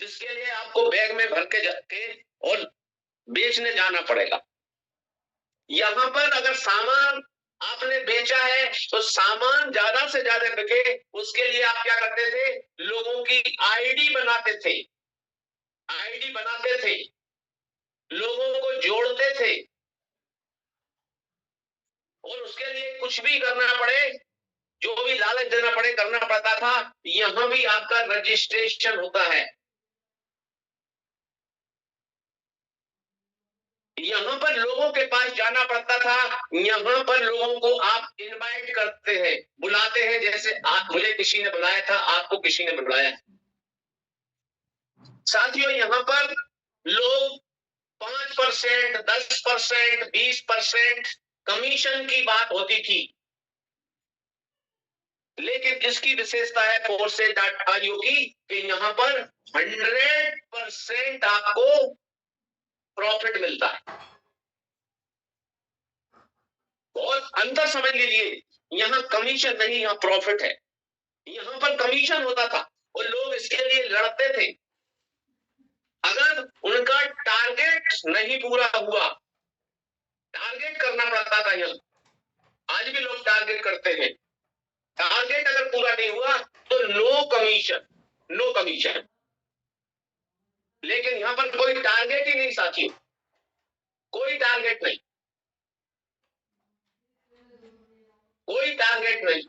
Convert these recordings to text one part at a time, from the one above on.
जिसके लिए आपको बैग में भर के जाके और बेचने जाना पड़ेगा। यहां पर अगर सामान आपने बेचा है तो सामान ज्यादा से ज्यादा बिके, उसके लिए आप क्या करते थे, लोगों की आईडी बनाते थे, आईडी बनाते थे, लोगों को जोड़ते थे, और उसके लिए कुछ भी करना पड़े, जो भी लालच देना पड़े, करना पड़ता था। यहां भी आपका रजिस्ट्रेशन होता है। यहां पर लोगों के पास जाना पड़ता था, यहां पर लोगों को आप इनवाइट करते हैं, बुलाते हैं, जैसे आप, मुझे किसी ने बुलाया था, आपको किसी ने बुलाया। साथियों, यहां पर लोग 5%, 10%, 20% कमीशन की बात होती थी, लेकिन इसकी विशेषता है फोर्सेज.io की कि यहां पर 100% आपको प्रॉफिट मिलता है। बहुत अंतर समझ लीजिए, यहां कमीशन नहीं, यहां प्रॉफिट है। यहां पर कमीशन होता था और लोग इसके लिए लड़ते थे। अगर उनका टारगेट नहीं पूरा हुआ, टारगेट करना पड़ता था। यहां आज भी लोग टारगेट करते हैं, टारगेट अगर पूरा नहीं हुआ तो नो कमीशन, नो कमीशन। लेकिन यहां पर कोई टारगेट ही नहीं साथियों, कोई टारगेट नहीं, कोई टारगेट नहीं।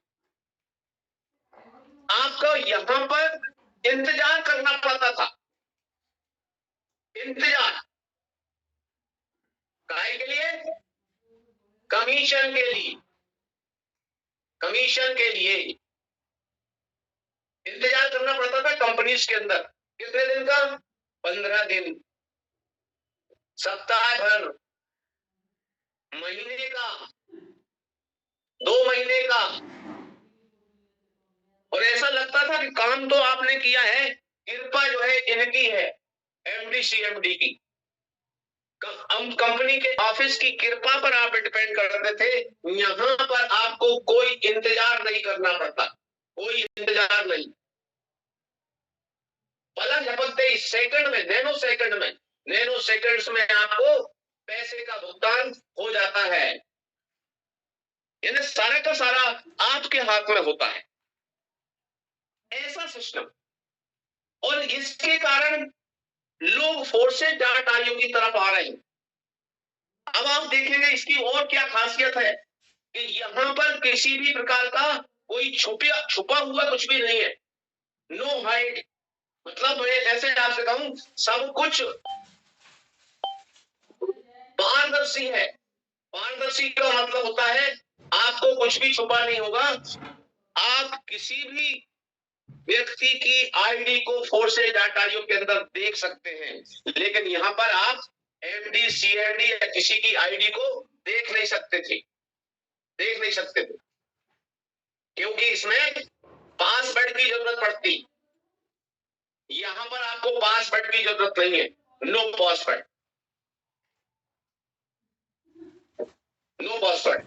आपको यहां पर इंतजार करना पड़ता था, इंतजार काय के लिए, कमीशन के लिए, कमीशन के लिए इंतजार करना पड़ता था कंपनीज के अंदर। कितने दिन का, 15 दिन, सप्ताह भर, महीने का, 2 महीने का। और ऐसा लगता था कि काम तो आपने किया है, कृपा जो है इनकी है, एमडी सीएमडी की, हम कंपनी के ऑफिस की कृपा पर आप डिपेंड करते थे। यहां पर आपको कोई इंतजार नहीं करना पड़ता, कोई इंतजार नहीं। पलक झपकते ही सेकंड में, नैनो सेकंड में, नैनो सेकंड्स में आपको पैसे का भुगतान हो जाता है। यानी सारा का सारा आपके हाथ में होता है, ऐसा सिस्टम। और इसके कारण लोग फोर्सेज.io की तरफ आ रहे हैं। अब आप देखेंगे इसकी और क्या खासियत है कि यहां पर किसी भी प्रकार का कोई छुपा हुआ कुछ भी नहीं है, नो हाइड। मतलब मैं ऐसे आपसे कहूं, सब कुछ पारदर्शी है। पारदर्शी का मतलब होता है आपको कुछ भी छुपा नहीं होगा। आप किसी भी व्यक्ति की आईडी को फोर्सेज.io के अंदर देख सकते हैं, लेकिन यहां पर आप एमडी सीएमडी या किसी की आईडी को देख नहीं सकते थे, देख नहीं सकते थे, क्योंकि इसमें पासवर्ड की जरूरत पड़ती। यहां पर आपको पासवर्ड की जरूरत नहीं है, नो पासवर्ड, नो पासवर्ड।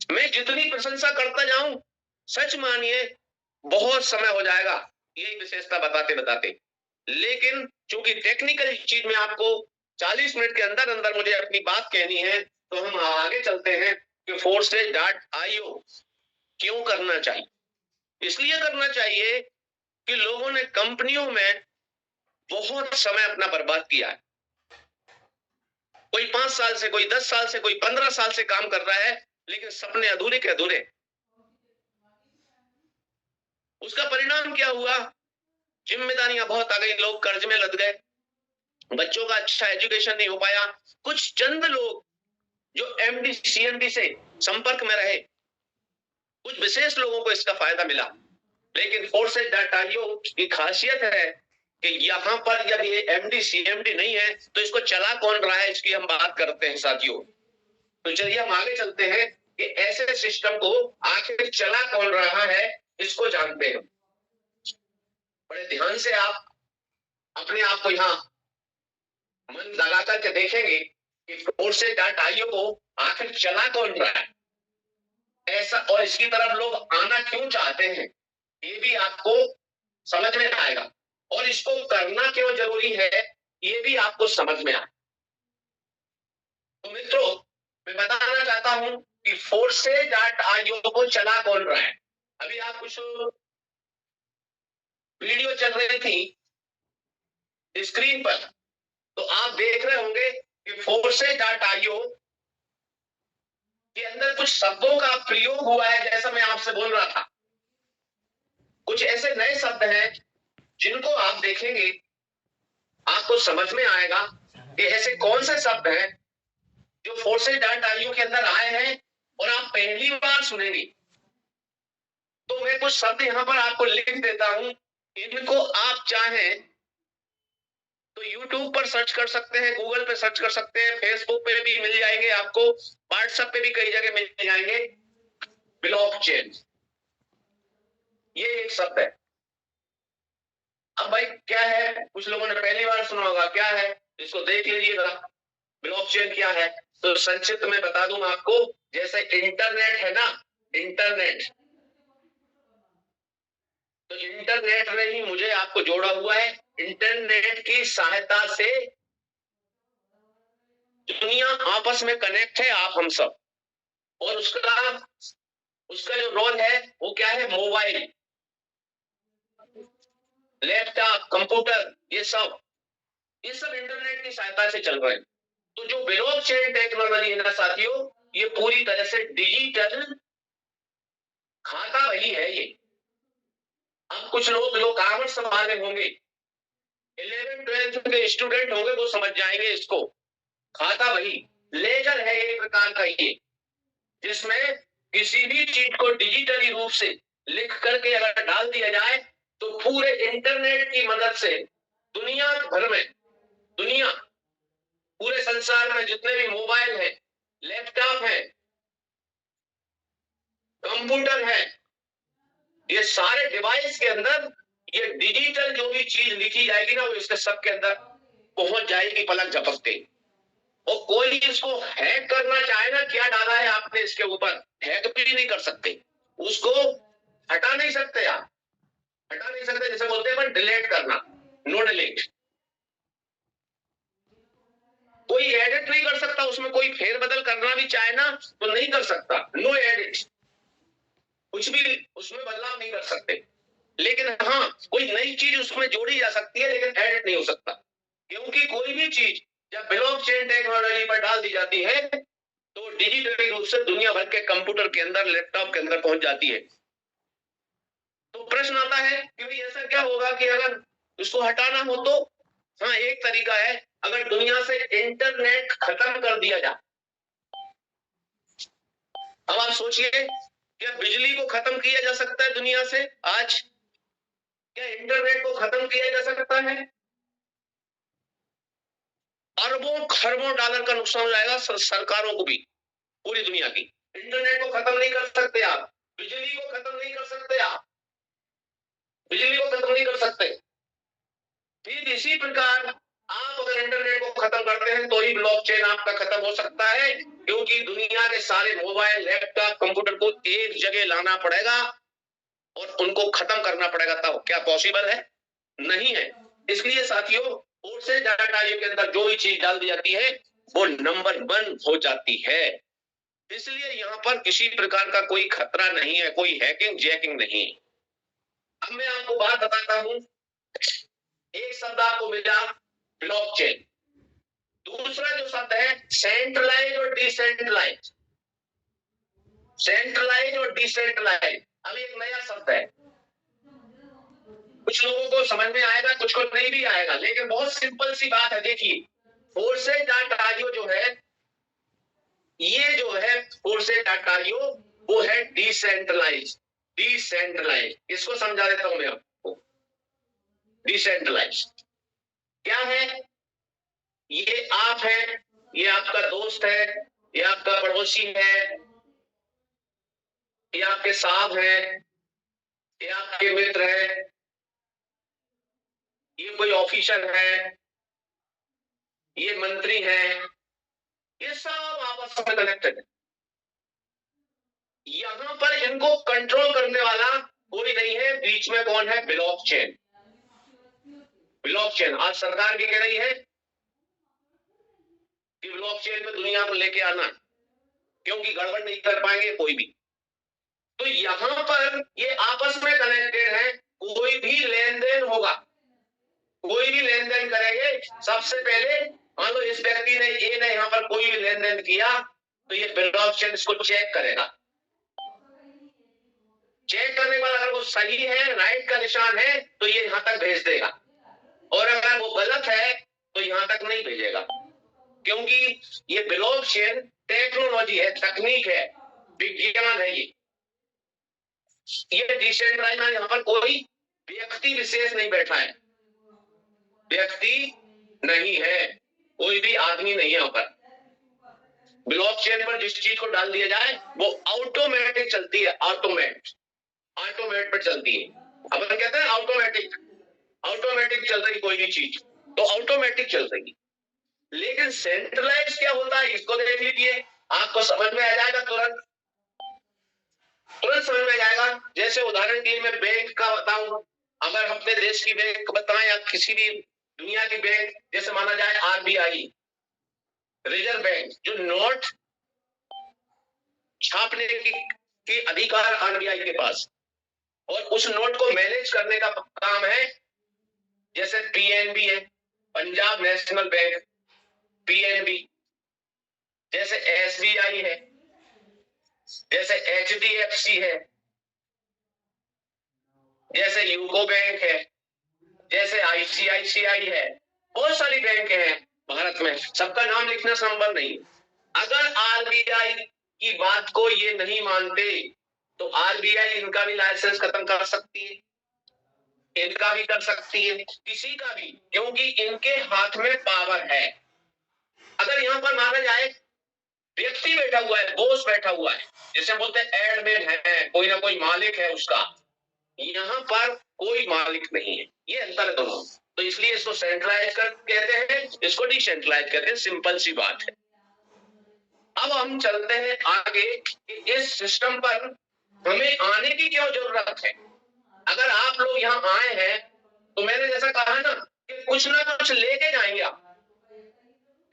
मैं जितनी प्रशंसा करता जाऊं, सच मानिए बहुत समय हो जाएगा यही विशेषता बताते बताते। लेकिन चूंकि टेक्निकल चीज में आपको 40 मिनट के अंदर अंदर मुझे अपनी बात कहनी है, तो हम आगे चलते हैं कि फोर्सेज.io क्यों करना चाहिए। इसलिए करना चाहिए कि लोगों ने कंपनियों में बहुत समय अपना बर्बाद किया है। कोई 5 साल से, कोई 10 साल से, कोई 15 साल से काम कर रहा है, लेकिन सपने अधूरे के अधूरे। उसका परिणाम क्या हुआ, जिम्मेदारियां बहुत आ गई, लोग कर्ज में लद गए, बच्चों का अच्छा एजुकेशन नहीं हो पाया। कुछ चंद लोग जो एमडी सीएमडी से संपर्क में रहे, कुछ विशेष लोगों को इसका फायदा मिला। लेकिन फोर्सेज.io की खासियत है कि यहां पर जब ये एमडी सीएमडी नहीं है तो इसको चला कौन रहा है, इसकी हम बात करते हैं साथियों। तो चलिए हम आगे चलते हैं कि ऐसे सिस्टम को आखिर चला कौन रहा है, इसको जानते हैं। बड़े ध्यान से आप अपने आप को यहां मन लगा करके देखेंगे कि फोर्सेज.io को आखिर चला कौन रहा है ऐसा, और इसकी तरफ लोग आना क्यों चाहते हैं, ये भी आपको समझ में आएगा। और इसको करना क्यों जरूरी है ये भी आपको समझ में आए। तो मित्रों, मैं बताना चाहता हूं कि forces.io को चला कौन रहा है। अभी आप कुछ वीडियो चल रही थी स्क्रीन पर, तो आप देख रहे होंगे कि forces.io के अंदर कुछ शब्दों का प्रयोग हुआ है, जैसा मैं आपसे बोल रहा था। कुछ ऐसे नए शब्द हैं जिनको आप देखेंगे आपको समझ में आएगा कि ऐसे कौन से शब्द हैं जो forces.io के अंदर आए हैं और आप पहली बार सुनेंगे। तो मैं कुछ शब्द यहां पर आपको लिख देता हूं, इनको आप चाहें तो YouTube पर सर्च कर सकते हैं, गूगल पे सर्च कर सकते हैं, फेसबुक पे भी मिल जाएंगे आपको, व्हाट्सएप पे भी कई जगह मिल जाएंगे। ब्लॉकचेन, ये एक शब्द है। अब भाई क्या है, कुछ लोगों ने पहली बार सुना होगा, क्या है इसको देख लीजिएगा। ब्लॉकचेन क्या है तो संक्षिप्त में बता दूं आपको, जैसे इंटरनेट है ना, इंटरनेट, तो इंटरनेट ने ही मुझे आपको जोड़ा हुआ है। इंटरनेट की सहायता से दुनिया आपस में कनेक्ट है, आप हम सब। और उसका जो रोल है वो क्या है, मोबाइल, लैपटॉप, कंप्यूटर, ये सब इंटरनेट की सहायता से चल रहे हैं। तो जो ब्लॉकचेन टेक्नोलॉजी है ना साथियों, ये पूरी तरह से डिजिटल खाता वही है। ये अब कुछ लोग जो कॉमर्स संभाले होंगे, 11th-12th के स्टूडेंट होंगे, वो समझ जाएंगे इसको। खाता वही लेजर है एक प्रकार का ये, जिसमें किसी भी चीज को डिजिटली रूप से लिख करके अगर डाल दिया जाए तो पूरे इंटरनेट की मदद से दुनिया भर में, दुनिया पूरे संसार में जितने भी मोबाइल है, लैपटॉप है, कंप्यूटर है, ये सारे डिवाइस के अंदर ये डिजिटल जो भी चीज लिखी जाएगी ना, वो इसके सबके अंदर पहुंच जाएगी पलक झपकते। और कोई इसको हैक करना चाहे ना, क्या डाला है आपने इसके ऊपर, हैक भी नहीं कर सकते, उसको हटा नहीं सकते, आप हटा नहीं सकते। जैसे बोलते हैं डिलीट करना, नो डिलीट। कोई एडिट नहीं कर सकता उसमें, कोई फेरबदल करना भी चाहे ना तो नहीं कर सकता, नो एडिट, कुछ भी उसमें बदलाव नहीं कर सकते। लेकिन हाँ, कोई नई चीज उसमें जोड़ी जा सकती है, लेकिन एडिट नहीं हो सकता, क्योंकि कोई भी चीज जब ब्लॉकचेन टेक्नोलॉजी पर डाल दी जाती है तो डिजिटली रूप से दुनिया भर के कंप्यूटर के अंदर, लैपटॉप के अंदर पहुंच जाती है। तो प्रश्न आता है कि भाई ऐसा क्या होगा कि अगर इसको हटाना हो तो, हाँ एक तरीका है, अगर दुनिया से इंटरनेट खत्म कर दिया जाए। अब आप सोचिए, क्या बिजली को खत्म किया जा सकता है दुनिया से आज? क्या इंटरनेट को खत्म किया जा सकता है? अरबों खरबों डॉलर का नुकसान हो जाएगा सरकारों को भी, पूरी दुनिया की। इंटरनेट को खत्म नहीं कर सकते आप, बिजली को खत्म नहीं कर सकते आप, बिजली को खत्म नहीं कर सकते। ठीक इसी प्रकार आप अगर इंटरनेट को खत्म करते हैं तो ही ब्लॉकचेन आपका खत्म हो सकता है, क्योंकि दुनिया के सारे मोबाइल, लैपटॉप, कंप्यूटर को एक जगह लाना पड़ेगा और उनको खत्म करना पड़ेगा। तब क्या पॉसिबल है? नहीं है। इसलिए साथियों, forces.io के अंदर जो भी चीज डाल दी जाती है वो नंबर 1 हो जाती है। इसलिए यहाँ पर किसी प्रकार का कोई खतरा नहीं है, कोई हैकिंग जैकिंग नहीं। अब मैं आपको बात बताता हूं, एक शब्द आपको मिला ब्लॉकचेन, दूसरा जो शब्द है सेंट्रलाइज और डिसेंट्रलाइज। सेंट्रलाइज और डिसेंट्रलाइज अभी एक नया शब्द है, कुछ लोगों को समझ में आएगा, कुछ को नहीं भी आएगा, लेकिन बहुत सिंपल सी बात है। देखिए, forces.io जो है, ये जो है forces.io, वो है डिसेंट्रलाइज। डिसेंट्रलाइज इसको समझा देता हूं मैं आपको। डिसेंट्रलाइज क्या है? ये आप है, ये आपका दोस्त है, ये आपका पड़ोसी है, ये आपके साहब है, ये आपके मित्र है, ये कोई ऑफिसर है, ये मंत्री है, ये सब आपस में कनेक्टेड है। यहां पर इनको कंट्रोल करने वाला कोई नहीं है, बीच में कौन है? ब्लॉकचेन। ब्लॉकचेन आज सरकार भी कह रही है कि ब्लॉकचेन में दुनिया को लेके आना, क्योंकि गड़बड़ नहीं कर पाएंगे कोई भी। तो यहां पर ये आपस में कनेक्टेड है। कोई भी लेन देन होगा, कोई भी लेन देन करेंगे, सबसे पहले मान लो इस व्यक्ति ने ए ने यहाँ पर कोई भी लेन देन किया तो ये ब्लॉकचेन इसको चेक करेगा। चेक करने के बाद अगर वो सही है, राइट का निशान है, तो ये यहां तक भेज देगा, और अगर वो गलत है तो यहां तक नहीं भेजेगा, क्योंकि ये ब्लॉकचेन टेक्नोलॉजी है, तकनीक है, विज्ञान है। ये डिसेंट्रलाइज, यहाँ पर कोई व्यक्ति विशेष नहीं बैठा है, व्यक्ति नहीं है, कोई भी आदमी नहीं है यहाँ पर। ब्लॉकचेन पर जिस चीज को डाल दिया जाए वो ऑटोमेटिक चलती है, ऑटोमेट पर चलती है। अपन कहते हैं ऑटोमेटिक चल रही कोई भी चीज, तो ऑटोमेटिक चल रही। लेकिन सेंट्रलाइज क्या होता है, इसको देख लीजिए, आपको समझ में आ जाएगा, तुरंत समझ में आ जाएगा। जैसे उदाहरण के लिए मैं बैंक का बताऊं, अगर अपने देश की बैंक बताएं या किसी भी दुनिया की बैंक, जैसे माना जाए आरबीआई, रिजर्व बैंक, जो नोट छापने की अधिकार आरबीआई के पास, और उस नोट को मैनेज करने का काम है, जैसे पीएनबी है, पंजाब नेशनल बैंक, पीएनबी, जैसे एसबीआई है, जैसे एचडीएफसी है, जैसे यूको बैंक है, जैसे आईसीआईसीआई है, बहुत सारी बैंक हैं भारत में, सबका नाम लिखना संभव नहीं। अगर आरबीआई की बात को ये नहीं मानते तो आरबीआई इनका भी लाइसेंस खत्म कर सकती है, इनका भी कर सकती है, किसी का भी, क्योंकि इनके हाथ में पावर है। अगर यहाँ पर माना जाए व्यक्ति बैठा हुआ है, बॉस बैठा हुआ है, जैसे बोलते हैं एडमिन है, कोई ना कोई मालिक है उसका, यहाँ पर कोई मालिक नहीं है, ये अंतर है दोनों। तो इसलिए इसको सेंट्रलाइज कर कहते हैं, इसको डिसेंट्रलाइज कहते हैं, सिंपल सी बात है। अब हम चलते हैं आगे, इस सिस्टम पर हमें आने की क्यों जरूरत है। अगर आप लोग यहाँ आए हैं तो मैंने जैसा कहा ना कि कुछ ना कुछ लेके जाएंगे आप,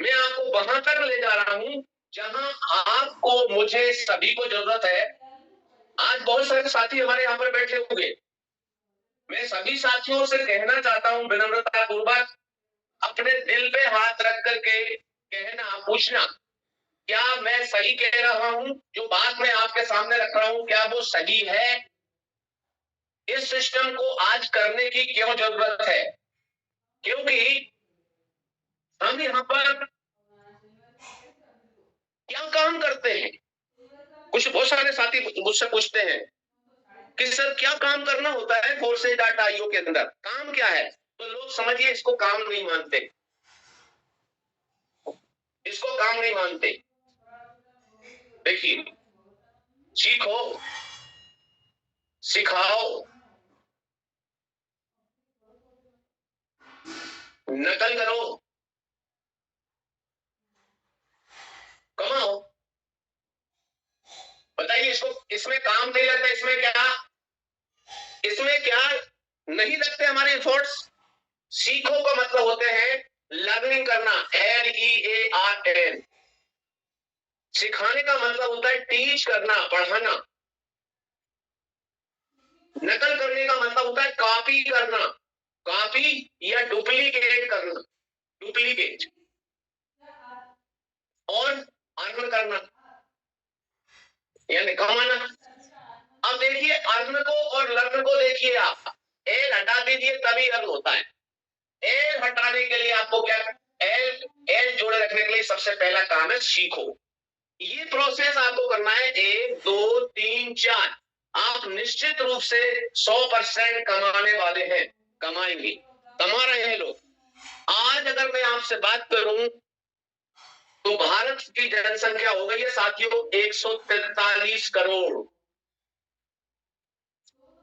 मैं आपको वहां तक ले जा रहा हूं जहां आपको, मुझे, सभी को जरूरत है। आज बहुत सारे साथी हमारे यहाँ पर बैठे होंगे, मैं सभी साथियों से कहना चाहता हूं विनम्रता पूर्वक, अपने दिल पे हाथ रख करके कहना, पूछना, क्या मैं सही कह रहा हूं, जो बात मैं आपके सामने रख रहा हूं, क्या वो सही है। इस सिस्टम को आज करने की क्यों जरूरत है, क्योंकि हम यहाँ पर क्या काम करते हैं। कुछ बहुत सारे साथी मुझसे पूछते हैं कि सर क्या काम करना होता है फोर्सेज डाटा आईओ के अंदर, काम क्या है। तो लोग समझिए इसको काम नहीं मानते, इसको काम नहीं मानते। देखिए, सीखो, सिखाओ, नकल करो, कमाओ। बताइए, इसको, इसमें काम नहीं लगता, इसमें क्या नहीं लगते हमारे एफर्ट्स। सीखो का मतलब होते हैं लर्निंग करना, LEARN। सिखाने का मतलब होता है टीच करना, पढ़ाना। नकल करने का मतलब होता है कॉपी करना, कॉपी या डुप्लीकेट करना, डुप्लीकेट। और अर्न करना यानी कमाना। अब देखिए, अर्न को और लर्न को देखिए, आप एल हटा दीजिए तभी अर्न होता है। एल हटाने के लिए आपको क्या, एल जोड़े रखने के लिए सबसे पहला काम है सीखो। ये प्रोसेस आपको करना है, 1 2 3 4। आप निश्चित रूप से 100% कमाने वाले हैं, कमाएंगे, कमा रहे हैं लोग। आज अगर मैं आपसे बात करूं तो भारत की जनसंख्या हो गई है साथियों 143 करोड़।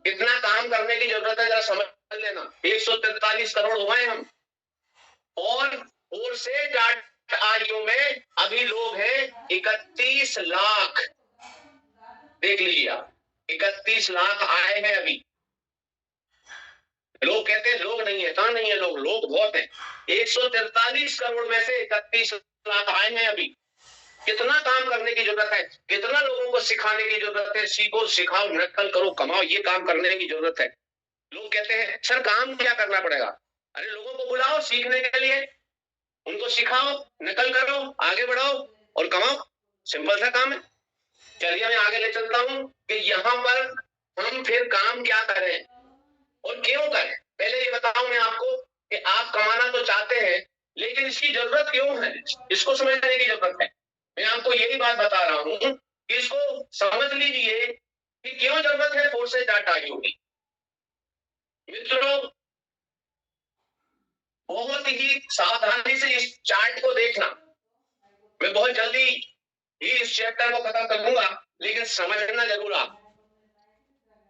कितना काम करने की जरूरत है जरा समझ लेना, 143 करोड़ हो गए हम। और फोर्सेज डाटा आईओ में अभी लोग हैं 31 लाख। देख लीजिए आप, 31 लाख आए हैं अभी। लोग कहते हैं लोग नहीं है, कहां नहीं है लोग, लोग बहुत है। 143 करोड़ में से 31 लाख आए हैं अभी। कितना काम करने की जरूरत है, कितना लोगों को सिखाने की जरूरत है, सीखो सिखाओ नकल करो कमाओ, ये काम करने की जरूरत है। लोग कहते हैं सर काम क्या करना पड़ेगा, अरे लोगों को बुलाओ सीखने के लिए, उनको सिखाओ, नकल करो, आगे बढ़ाओ और कमाओ, सिंपल सा काम है। चलिए मैं आगे ले चलता हूं कि यहां पर हम फिर काम क्या करें और क्यों करें। पहले ये बताऊं मैं आपको कि आप कमाना तो चाहते हैं लेकिन इसकी जरूरत क्यों है, इसको समझने की जरूरत है। मैं आपको यही बात बता रहा हूं कि इसको समझ लीजिए कि क्यों जरूरत है फोर्सेज डाटा की। मित्रों बहुत ही सावधानी से इस चार्ट को देखना, मैं बहुत जल्दी ही इस चैप्टर को खत्म कर दूंगा लेकिन समझना जरूर आप।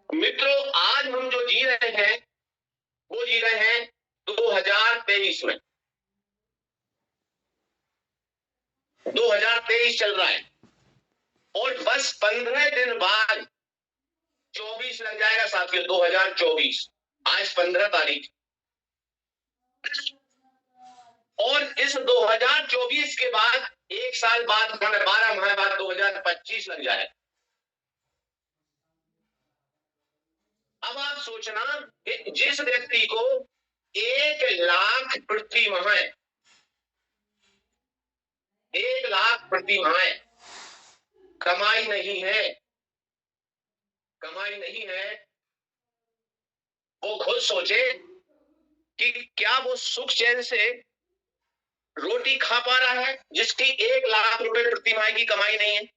मित्रों आज हम जो जी रहे हैं वो जी रहे हैं 2023 में, 2023 चल रहा है और बस 15 दिन बाद 24 लग जाएगा साथियों, 2024। आज 15 तारीख और इस 2024 के बाद एक साल बाद 12 माह बाद 2025 लग जाए। अब आप सोचना कि जिस व्यक्ति को 1 लाख प्रति माह, 1 लाख प्रति माह कमाई नहीं है, कमाई नहीं है, वो खुद सोचे कि क्या वो सुख चैन से रोटी खा पा रहा है जिसकी 1 लाख रुपए प्रति माह की कमाई नहीं है।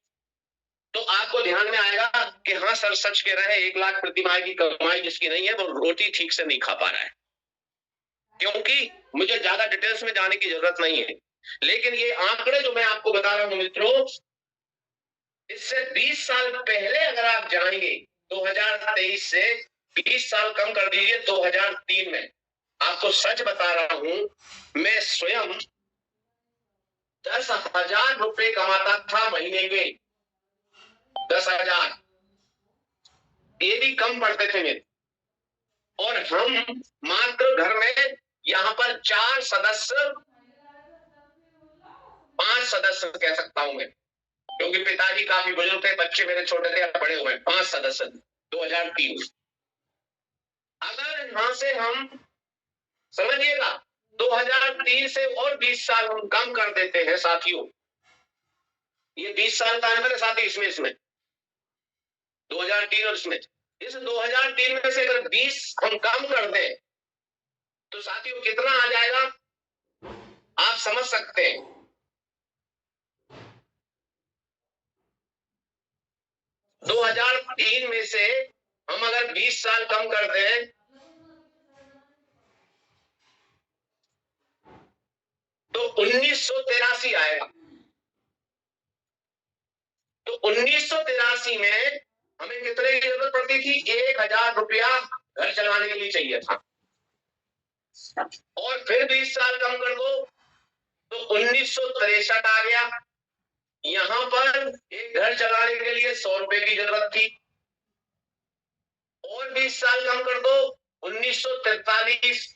तो आपको ध्यान में आएगा कि हाँ सर सच कह रहे हैं, 1 लाख प्रति माह की कमाई जिसकी नहीं है वो रोटी ठीक से नहीं खा पा रहा है। क्योंकि मुझे ज्यादा डिटेल्स में जाने की जरूरत नहीं है लेकिन ये आंकड़े जो मैं आपको बता रहा हूं मित्रों, इससे 20 साल पहले अगर आप जाएंगे 2023 से 20 साल कम कर दीजिए 2003 में, आपको सच बता रहा हूं मैं स्वयं 10,000 रुपए कमाता था महीने के, 10,000, ये भी कम पड़ते थे मेरे। और हम मात्र घर में यहाँ पर 4 सदस्य, 5 सदस्य कह सकता हूं मैं, क्योंकि पिताजी काफी बुजुर्ग थे, बच्चे मेरे छोटे थे, बड़े हुए, 5 सदस्य 2003। अगर यहां से हम समझिएगा 2003 से और 20 साल हम कम कर देते हैं साथियों, ये 20 साल का अंतर है साथी इसमें 2003 और इसमें, इस 2003 में से अगर 20 हम कम कर दें तो साथियों कितना आ जाएगा आप समझ सकते हैं। 2003 में से हम अगर 20 साल कम कर दें तो 1983 आएगा। तो 1983 में हमें कितने की जरूरत पड़ती थी, 1,000 रुपया घर चलाने के लिए चाहिए था। और फिर 20 साल कम कर दो तो 1963 आ गया। यहां पर एक घर चलाने के लिए 100 रुपए की जरूरत थी। और 20 साल कम कर दो 1943,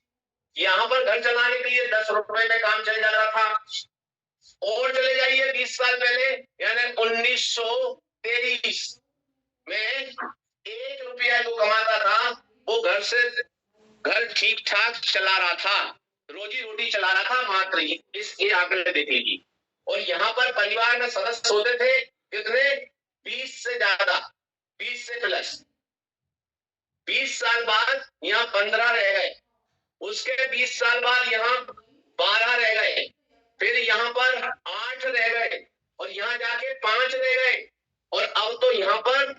यहां पर घर चलाने के लिए 10 रुपए में काम चल जाता था। और चले जाइए 20 साल पहले यानी 1923 में 1 रुपया जो कमाता था वो घर ठीक ठाक चला रहा था, रोजी रोटी चला रहा था मात्र ही। ये आंकड़े देख लीजिए। और यहाँ पर परिवार में सदस्य होते थे कितने, 20 से ज्यादा, 20 से प्लस। 20 साल बाद यहाँ 15 रह गए, उसके 20 साल बाद यहाँ 12 रह गए, फिर यहाँ पर 8 रह गए और यहाँ जाके 5 रह गए। और अब तो यहाँ पर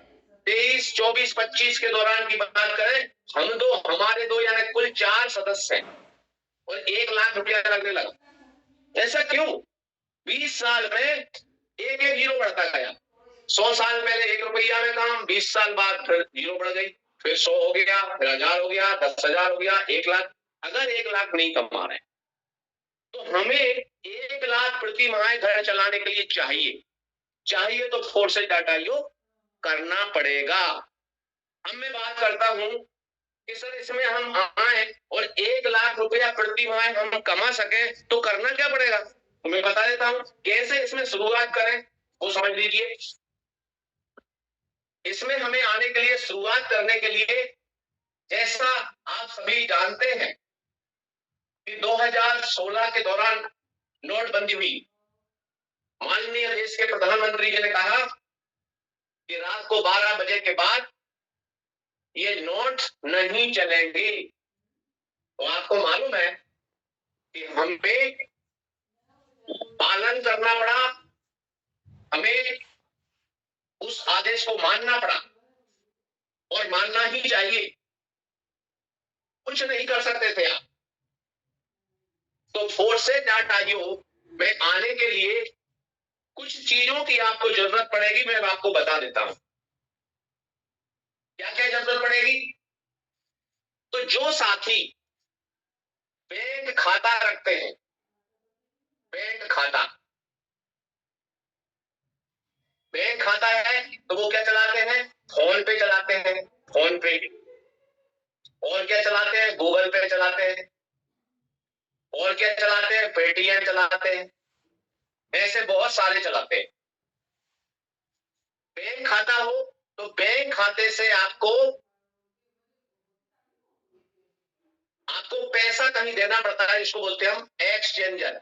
23, 24, 25 के दौरान की बात करें, हमारे दो यानी कुल 4 सदस्य हैं और 1 लाख रुपया लगने लगा। ऐसा क्यों? 20 साल में एक जीरो बढ़ता गया। 100 साल पहले 1 रुपया में काम, 20 साल बाद फिर जीरो बढ़ गई, फिर 100 हो गया, फिर 1000 हो गया, 10,000 हो गया, 1 लाख। अगर 1 लाख नहीं कमा रहे तो हमें 1 लाख प्रति माह घर चलाने के लिए चाहिए तो फोर्सेज डाटा योग करना पड़ेगा। अब मैं बात करता हूं कि सर इसमें हम आए और 1 लाख रुपया प्रति माह हम कमा सके तो करना क्या पड़ेगा, तो मैं बता देता हूं कैसे इसमें शुरुआत करें, वो समझ लीजिए। इसमें हमें आने के लिए, शुरुआत करने के लिए, जैसा आप सभी जानते हैं कि 2016 के दौरान नोटबंदी हुई। माननीय देश के प्रधानमंत्री जी ने कहा कि रात को 12 बजे के बाद ये नोट नहीं चलेंगे। तो आपको मालूम है कि हमें पालन करना पड़ा, हमें उस आदेश को मानना पड़ा और मानना ही चाहिए। कुछ नहीं कर सकते थे आप। तो force.io में आने के लिए कुछ चीजों की आपको जरूरत पड़ेगी, मैं आपको बता देता हूं क्या क्या जरूरत पड़ेगी। तो जो साथी बैंक खाता रखते हैं, बैंक खाता है तो वो क्या चलाते हैं, फोन पे चलाते हैं, फोन पे। और क्या चलाते हैं, गूगल पे चलाते हैं। और क्या चलाते हैं, पेटीएम चलाते हैं। ऐसे बहुत सारे चलाते हैं। बैंक खाता हो तो बैंक खाते से आपको पैसा कहीं देना पड़ता है, इसको बोलते हैं हम एक्सचेंजर।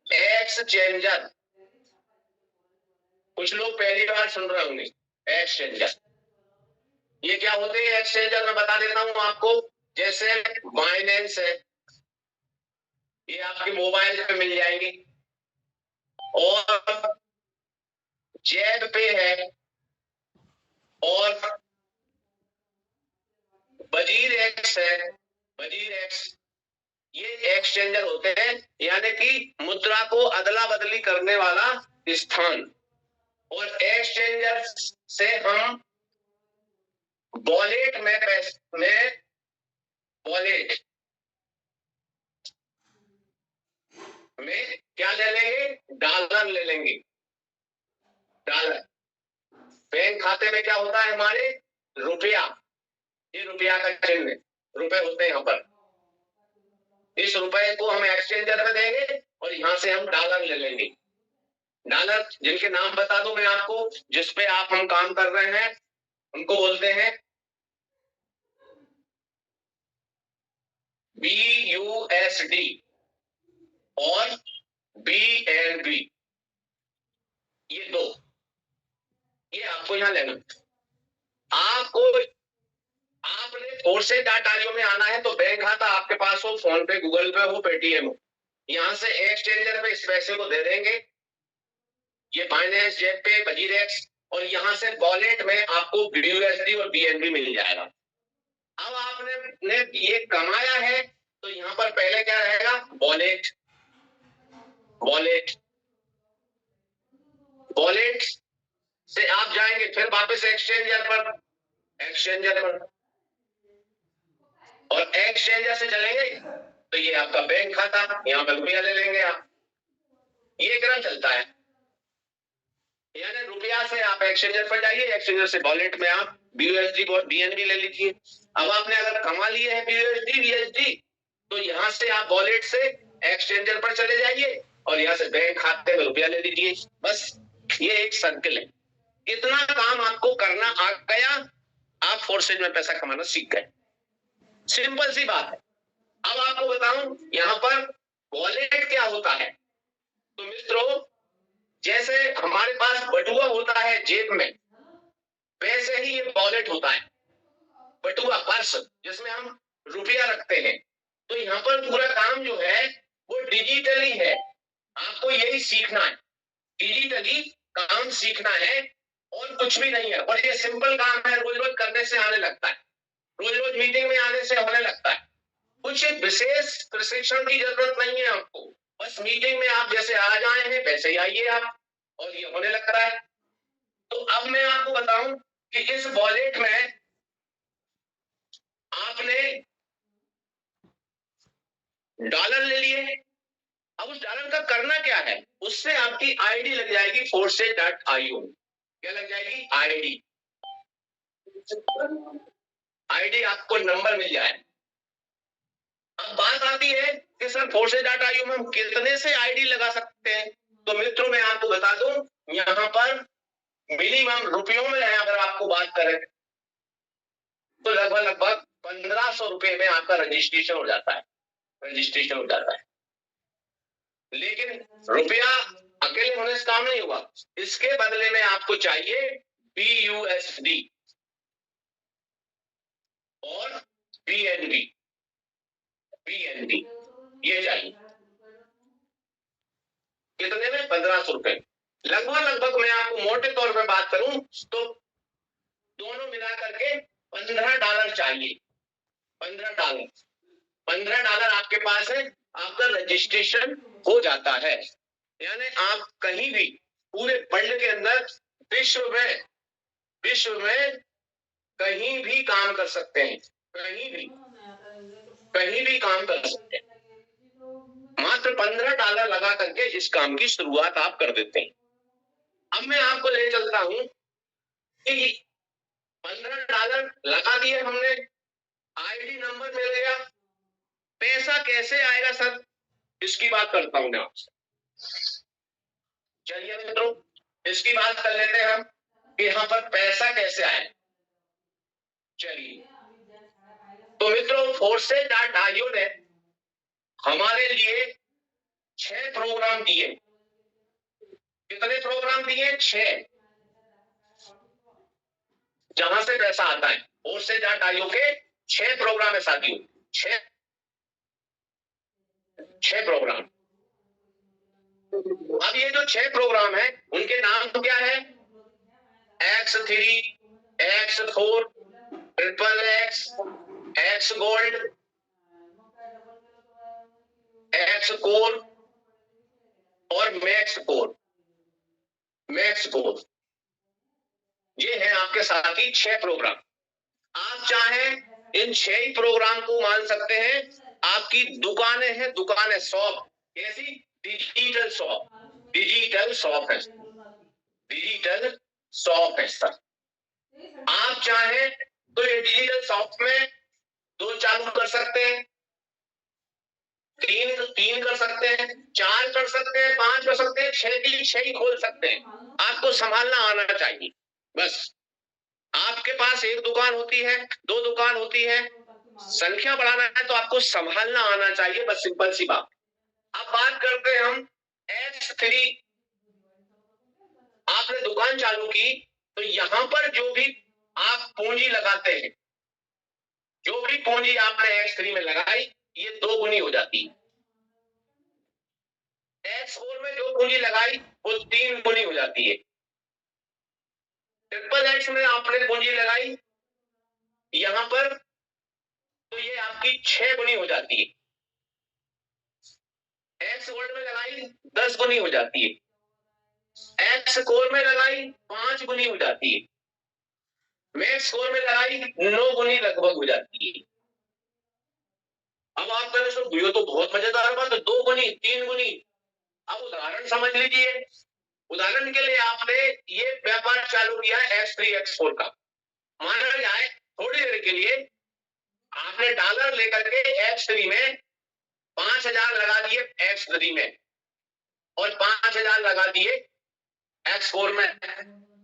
एक्सचेंजर कुछ लोग पहली बार सुन रहे होंगे। एक्सचेंजर ये क्या होते हैं, एक्सचेंजर मैं बता देता हूं आपको। जैसे बाइनेंस है, ये आपके मोबाइल पे मिल जाएंगे। और जेब पे है, और वजीर एक्स है, वजीर एक्स। ये एक्सचेंजर होते हैं, यानी कि मुद्रा को अदला बदली करने वाला स्थान। और एक्सचेंजर से हम वॉलेट में वॉलेट में क्या ले लेंगे, डॉलर ले लेंगे। डॉलर बैंक खाते में क्या होता है, हमारे रुपया, ये रुपया का चिन्ह, रुपए होते हैं यहाँ पर। इस रुपए को हम एक्सचेंजर में देंगे और यहां से हम डॉलर ले लेंगे। डॉलर जिनके नाम बता दूं मैं आपको, जिसपे आप हम काम कर रहे हैं, उनको बोलते हैं BUSD और BNB। ये दो, ये आपको यहां लेना। आपको आपने force.io में आना है तो बैंक खाता आपके पास हो, फोन पे, गूगल पे हो, पेटीएम हो, यहां से एक्सचेंजर में इस पैसे को दे देंगे। ये बाइनेंस, जेब पे, वजीर एक्स, और यहां से वॉलेट में आपको BUSD और BNB मिल जाएगा। अब आपने ये कमाया है तो यहां पर पहले क्या रहेगा, वॉलेट। वॉलेट वॉलेट से आप जाएंगे फिर वापस एक्सचेंजर पर, और एक्सचेंजर से चलेंगे तो ये आपका बैंक खाता, यहां पर रुपया ले लेंगे आप। ये क्रम चलता है। यानी रुपया से आप एक्सचेंजर पर जाइए, एक्सचेंजर से वॉलेट में आप BUSD और BNB ले लीजिए। अब आपने अगर कमा लिए हैं BUSD तो यहां से आप वॉलेट से एक्सचेंजर पर चले जाइए और यहां से बैंक खाते में रुपया ले लीजिए। बस ये एक सर्कल है। इतना काम आपको करना आ गया, आप फोर्सेज में पैसा कमाना सीख गए। सिंपल सी बात है। अब आपको बताऊं यहां पर वॉलेट क्या होता है। तो मित्रों, जैसे हमारे पास बटुआ होता है जेब में, वैसे ही ये वॉलेट होता है, बटुआ, पर्स, जिसमें हम रुपया रखते हैं। तो यहाँ पर पूरा काम जो है वो डिजिटली है। आपको यही सीखना है, डिजिटली काम सीखना है, और कुछ भी नहीं है। और ये सिंपल काम है, रोज रोज करने से आने लगता है, रोज रोज मीटिंग में आने से होने लगता है। कुछ विशेष प्रशिक्षण की जरूरत नहीं है आपको, बस मीटिंग में आप जैसे आ जाए हैं वैसे ही आइए आप, और ये होने लगता है। तो अब मैं आपको बताऊं कि इस वॉलेट में आपने डॉलर ले लिए। अब उस डॉलर का करना क्या है, उससे आपकी आईडी लग जाएगी force.io। क्या लग जाएगी, आईडी। आईडी आपको नंबर मिल जाए। अब बात आती है कि सर Forces.io में हम कितने से आईडी लगा सकते हैं। तो मित्रों मैं आपको बता दूं, यहाँ पर मिनिमम रुपयों में अगर आपको बात करें तो लगभग 1500 रुपए में आपका रजिस्ट्रेशन हो जाता है, रजिस्ट्रेशन हो जाता है। लेकिन रुपया अकेले होने से काम नहीं हुआ, इसके बदले में आपको चाहिए BUSD और BNB, ये चाहिए। कितने में? 1500 रुपए। लगभग मैं आपको मोटे तौर पे बात करूं तो दोनों मिला करके $15 चाहिए। $15 आपके पास है, आपका रजिस्ट्रेशन हो जाता है। यानी आप कहीं भी पूरे वर्ल्ड के अंदर विश्व में कहीं भी काम कर सकते हैं, कहीं भी काम कर सकते हैं। मात्र $15 लगा करके इस काम की शुरुआत आप कर देते हैं। अब मैं आपको ले चलता हूं कि $15 लगा दिए हमने, आईडी नंबर मिल गया, पैसा कैसे आएगा सर, इसकी बात करता हूं मैं आपसे। चलिए मित्रों, इसकी बात कर लेते हैं हम कि यहां पर पैसा कैसे आए। चलिए, तो मित्रों Forces.io ने हमारे लिए 6 प्रोग्राम दिए। कितने प्रोग्राम दिए? 6, जहां से पैसा आता है। Forces.io के 6 प्रोग्राम है साथियों, 6 प्रोग्राम। अब ये जो 6 प्रोग्राम है उनके नाम तो क्या है? X3, X4, XXX, X Gold, X Core और Max Core। ये है आपके साथ ही 6 प्रोग्राम। आप चाहें इन 6 ही प्रोग्राम को मान सकते हैं आपकी दुकानें हैं, दुकानें, शॉप। कैसी? डिजिटल शॉप है सर। आप चाहें तो ये डिजिटल शॉप में 2 चालू कर सकते हैं, 3 कर सकते हैं, 4 कर सकते हैं, 5 कर सकते हैं, 6 की 6 ही खोल सकते हैं। आपको संभालना आना चाहिए बस। आपके पास 1 दुकान होती है, 2 दुकान होती है, संख्या बढ़ाना है तो आपको संभालना आना चाहिए, बस सिंपल सी बात। अब बात करते हैं हम X3। आपने दुकान चालू की तो यहां पर जो भी आप पूंजी लगाते हैं, जो भी पूंजी आपने X3 में लगाई, ये 2 गुनी हो जाती है। X4 में जो पूंजी लगाई वो 3 गुनी हो जाती है। XXX में आपने पूंजी लगाई यहां पर तो ये आपकी 6 गुनी हो जाती है। X गोल्ड में लगाई 10 गुनी हो जाती है। X कोर में लगाई 5 गुनी हो जाती है। मैक्स कोर में लगाई 9 गुनी लगभग हो जाती है। अब आप कहें सर ये तो बहुत मजेदार बात है, 2 गुनी, 3 गुनी। अब उदाहरण समझ लीजिए। उदाहरण के लिए आपने ये व्यापार चालू किया X3 X4 का। माना जाए थोड़ी देर के लिए आपने डॉलर लेकर के X3 में 5000 लगा दिए, X3 में, और 5000 लगा दिए X4 में।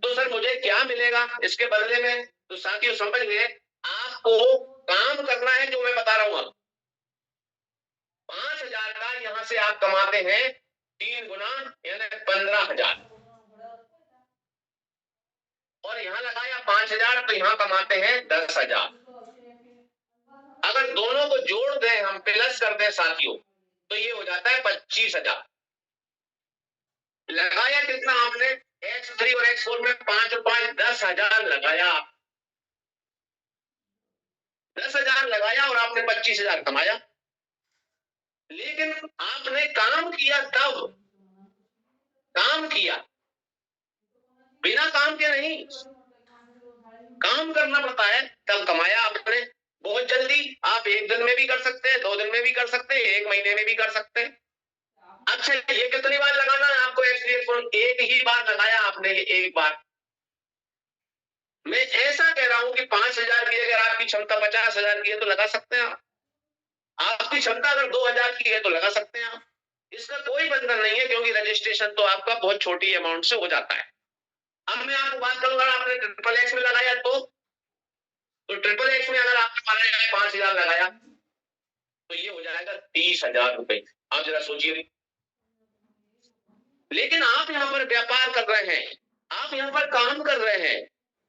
तो सर मुझे क्या मिलेगा इसके बदले में? तो साथियों समझ ले, आपको काम करना है जो मैं बता रहा हूं। 5000 का यहां से आप कमाते हैं 3 गुना, यानी 15000, और यहां लगाया 5000 तो यहां कमाते हैं 10000। अगर दोनों को जोड़ दें, हम प्लस कर दें साथियों, तो ये हो जाता है 25000। लगाया कितना आपने? X3 और X4 में 5 और 5 10,000 लगाया। 10,000 लगाया और आपने 25,000 कमाया। लेकिन आपने काम किया तब, काम किया, बिना काम के नहीं, काम करना पड़ता है तब कमाया आपने। बहुत जल्दी आप 1 दिन में भी कर सकते हैं, 2 दिन में भी कर सकते हैं, 1 महीने में भी कर सकते हैं। अच्छा, ये कितनी बार लगाना है आपको? X3 X4 एक ही बार लगाया आपने, एक बार। मैं ऐसा कह रहा हूं कि 5,000 की अगर आपकी क्षमता 50,000 की है तो लगा सकते हैं आप। आपकी क्षमता अगर 2,000 की है तो लगा सकते हैं आप। इसका कोई बंधन नहीं है, क्योंकि रजिस्ट्रेशन तो आपका बहुत छोटी अमाउंट से हो जाता है। अब मैं आपको बात करूंगा, आपने ट्रिपल एक्स में लगाया तो ट्रिपल एक्स में अगर आपने 5,000 लगाया तो ये हो जाएगा 30,000 रुपए। आप जरा सोचिए। लेकिन आप यहाँ पर व्यापार कर रहे हैं, आप यहाँ पर काम कर रहे हैं।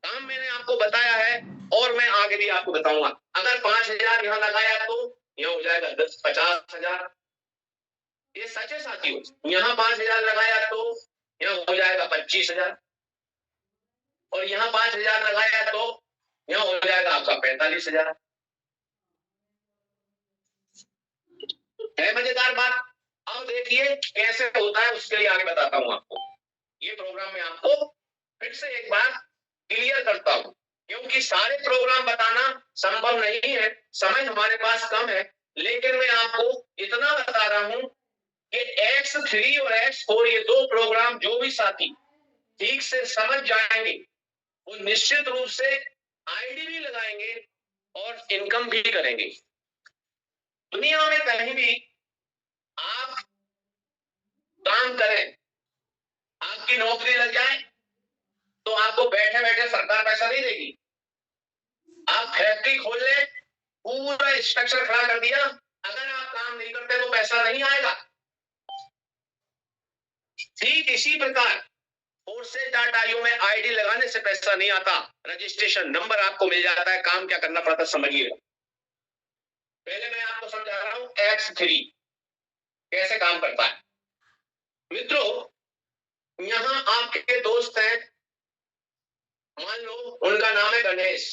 काम मैंने आपको बताया है और मैं आगे भी आपको बताऊंगा। अगर 5,000 यहाँ लगाया तो यहाँ हो जाएगा 50,000। ये सच है साथियों। यहाँ 5,000 लगाया तो यहाँ हो जाएगा 25,000, और यहाँ 5,000 लगाया तो यहाँ हो जाएगा आपका 45,000। है मजेदार बात। अब देखिए कैसे होता है, उसके लिए आगे बताता हूं आपको। ये प्रोग्राम में आपको फिर से एक बार क्लियर करता हूं, क्योंकि सारे प्रोग्राम बताना संभव नहीं है, समय हमारे पास कम है। लेकिन मैं आपको इतना बता रहा हूं कि X3 और X4 ये दो प्रोग्राम जो भी साथी ठीक से समझ जाएंगे वो निश्चित रूप से आईडी भी लगाएंगे और इनकम भी करेंगे। दुनिया में कहीं भी आप काम करें, आपकी नौकरी लग जाए तो आपको बैठे बैठे सरकार पैसा नहीं देगी। आप फैक्ट्री खोल ले, पूरा स्ट्रक्चर खड़ा कर दिया, अगर आप काम नहीं करते तो पैसा नहीं आएगा। ठीक इसी प्रकार फोर्सेज डाटा आईओ में आईडी लगाने से पैसा नहीं आता, रजिस्ट्रेशन नंबर आपको मिल जाता है। काम क्या करना पड़ता समझिएगा। पहले मैं आपको समझा रहा हूं X3 कैसे काम करता है। मित्रों, यहां आपके दोस्त हैं, मान लो उनका नाम है गणेश।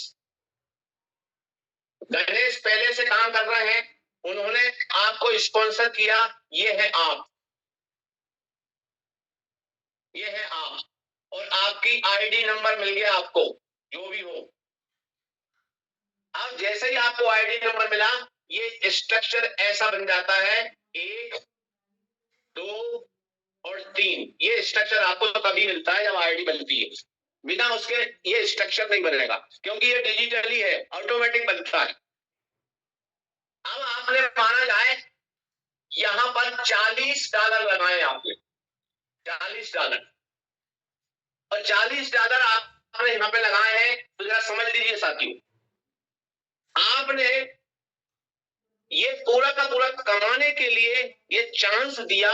गणेश पहले से काम कर रहे हैं, उन्होंने आपको स्पॉन्सर किया। ये है आप, ये है आप, और आपकी आईडी नंबर मिल गया आपको, जो भी हो। अब जैसे ही आपको आईडी नंबर मिला, ये स्ट्रक्चर ऐसा बन जाता है, 1 2 और 3। ये स्ट्रक्चर आपको तो तभी मिलता है जब आईडी बनती है, बिना उसके ये स्ट्रक्चर नहीं बनेगा, क्योंकि ये डिजिटली है, ऑटोमेटिक बनता है। अब आपने माना जाए यहां पर $40 लगाए आपने, $40, और $40 आपने यहाँ पे लगाए हैं। तो जरा समझ लीजिए साथियों, आपने ये पूरा का पूरा कमाने के लिए ये चांस दिया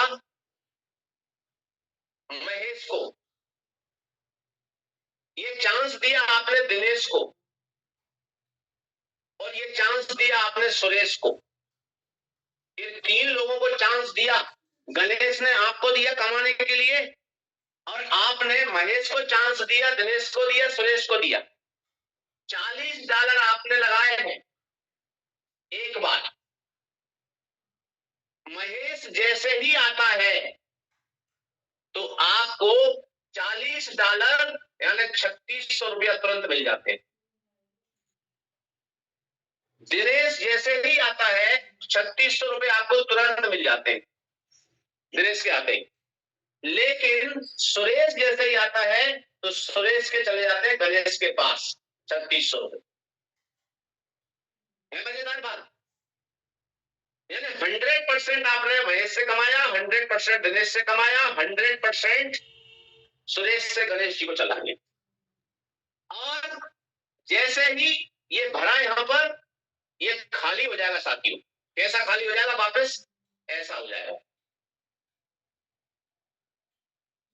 महेश को, ये चांस दिया आपने दिनेश को, और ये चांस दिया आपने सुरेश को। ये 3 लोगों को चांस दिया। गणेश ने आपको दिया कमाने के लिए, और आपने महेश को चांस दिया, दिनेश को दिया, सुरेश को दिया। $40 आपने लगाए हैं। एक बार महेश जैसे ही आता है तो आपको $40 यानी 3,600 रुपया तुरंत मिल जाते हैं। दिनेश जैसे ही आता है 3,600 रुपये आपको तुरंत मिल जाते हैं, दिनेश के आते ही। लेकिन सुरेश जैसे ही आता है तो सुरेश के चले जाते हैं गणेश के पास 3,600 रुपये। मजेदार बात। यानी 100% आपने महेश से कमाया, 100% दिनेश से कमाया, 100% सुरेश से गणेश जी को चला गया। और जैसे ही ये भरा यहां पर, ये खाली हो जाएगा साथियों। कैसा खाली हो जाएगा? वापस ऐसा हो जाएगा,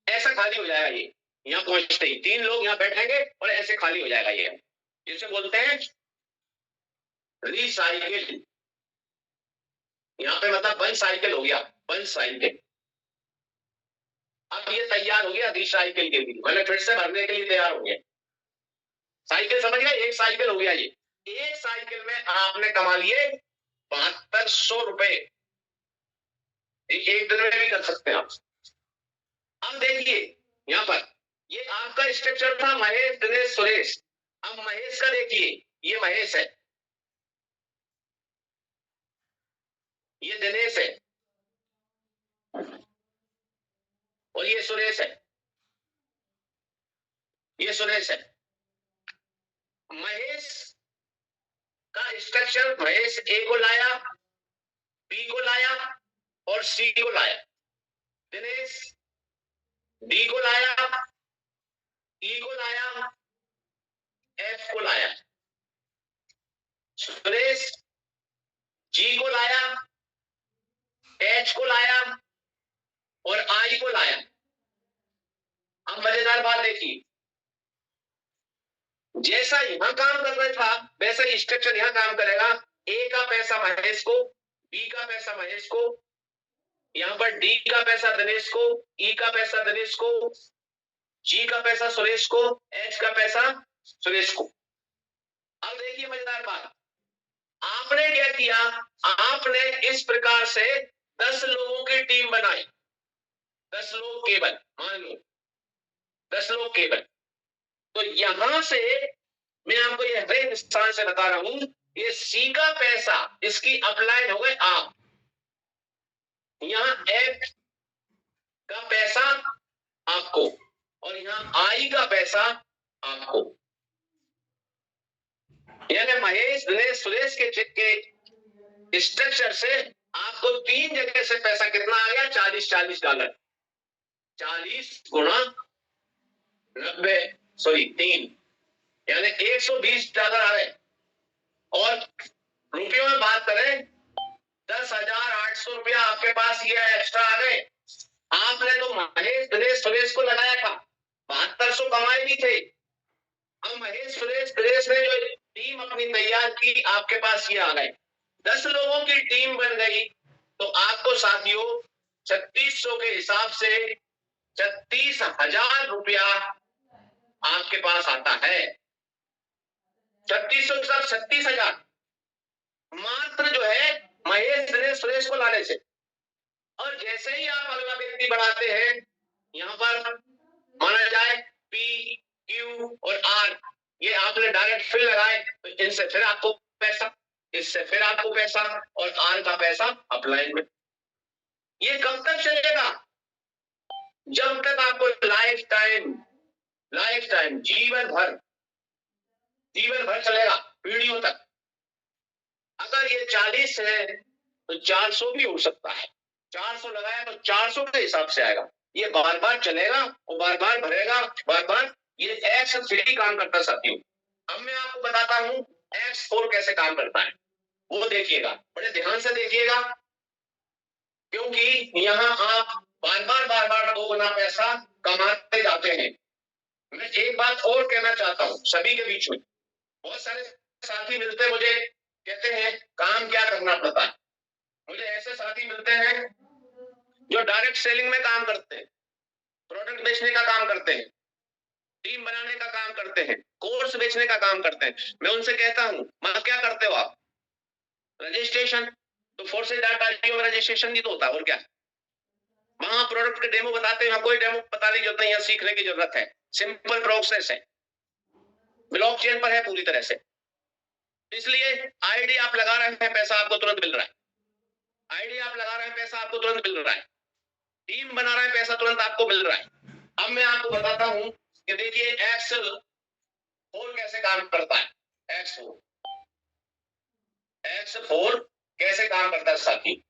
ऐसा खाली हो जाएगा। ये यहां पहुंचते ही 3 लोग यहां बैठेंगे और ऐसे खाली हो जाएगा। ये जिसे बोलते हैं रिसाइकिल। यहाँ पे मतलब 1 साइकिल हो गया, 1 साइकिल। अब ये तैयार हो गया रिसाइकिल के लिए, मैंने फिर से भरने के लिए तैयार हो गया। साइकिल समझ गए? 1 साइकिल हो गया। ये 1 साइकिल में आपने कमा लिए 7200 रुपए। एक दिन में भी कर सकते हैं आप। अब देखिए यहाँ पर ये आपका स्ट्रक्चर था महेश, दिनेश, सुरेश। अब महेश का देखिए, ये महेश है, ये दिनेश है, और ये सुरेश है, ये सुरेश है। महेश का स्ट्रक्चर, महेश ए को लाया, बी को लाया और सी को लाया। दिनेश डी को लाया, ई को लाया, एफ को लाया। सुरेश जी को लाया, एच को लाया और आई को लाया। अब मजेदार बात देखिए, जैसा यहां काम कर रहा था वैसा ही स्ट्रक्चर यहां काम करेगा। ए का पैसा महेश को, बी का पैसा महेश को, यहां पर डी का पैसा दिनेश को, ई का पैसा दिनेश को, जी का पैसा सुरेश को, एच का पैसा सुरेश को। अब देखिए मजेदार बात, आपने क्या किया, आपने इस प्रकार से 10 लोगों की टीम बनाई। 10 लोग केवल, मान लो 10 लोग केवल। तो यहां से मैं आपको यह हरे निशान से बता रहा हूं, ये सी का पैसा इसकी अपलाइन हो गए आप, यहां एफ का पैसा आपको और यहां आई का पैसा आपको। यानी महेश दिनेश सुरेश के स्ट्रक्चर से आपको 3 जगह से पैसा कितना आ गया, $40 40 गुणा 90 सॉरी 3 यानी $120 आ गए। और रुपयों में बात करें 10,800 रुपया आपके पास ये एक्स्ट्रा आ गए। आपने तो महेश दिनेश सुरेश को लगाया था, 7200 कमाए भी थे। अब महेश सुरेश दिनेश ने जो टीम अपनी तैयार की, आपके पास ये आ गए। 10 लोगों की टीम बन गई तो आपको साथियों 3600 के हिसाब से 36,000 रुपया आपके पास आता है। 3600 के साथ 36,000 मात्र जो है महेश दिनेश सुरेश को लाने से। और जैसे ही आप अगला व्यक्ति बढ़ाते हैं, यहां पर माना जाए पी क्यू और आर, ये आपने डायरेक्ट फिर लगाए तो इनसे फिर आपको पैसा, इससे फिर आपको पैसा और आर का पैसा अपलाइन में। ये कब तक चलेगा, जब तक आपको लाइफ टाइम जीवन भर चलेगा, पीढ़ियों तक। अगर ये 40 है तो 400 भी हो सकता है, 400 लगाया तो 400 के हिसाब से आएगा। ये बार बार चलेगा और बार बार भरेगा, बार बार। ये X3 काम करता साथियों। अब मैं आपको बताता हूं X4 कैसे काम करता है, वो देखिएगा, बड़े ध्यान से देखिएगा, क्योंकि यहां आप बार बार 2 गुना पैसा कमाते जाते हैं। मैं एक बात और कहना चाहता हूं सभी के बीच में, बहुत सारे साथी मिलते मुझे, कहते हैं काम क्या करना पड़ता है। मुझे ऐसे साथी मिलते हैं जो डायरेक्ट सेलिंग में काम करते हैं, प्रोडक्ट बेचने का काम करते हैं, टीम बनाने का काम करते हैं, कोर्स बेचने का काम करते हैं। मैं उनसे कहता हूं मतलब क्या करते हो आप, रजिस्ट्रेशन तो फोर्सेज डाटा में रजिस्ट्रेशन नहीं तो होता, और क्या वहां प्रोडक्ट के डेमो बताते हैं, कोई डेमो बताने की जरूरत नहीं है, सीखने की जरूरत है, सिंपल प्रोसेस है, ब्लॉकचेन पर है पूरी तरह से। इसलिए आईडी आप लगा रहे हैं, पैसा आपको तुरंत मिल रहा है। आईडी आप लगा रहे हैं, पैसा आपको तुरंत मिल रहा है। टीम बना रहे हैं, पैसा तुरंत आपको मिल रहा है। अब मैं आपको बताता हूं कि देखिए X4 कैसे काम करता है। X4 कैसे काम करता है साथी,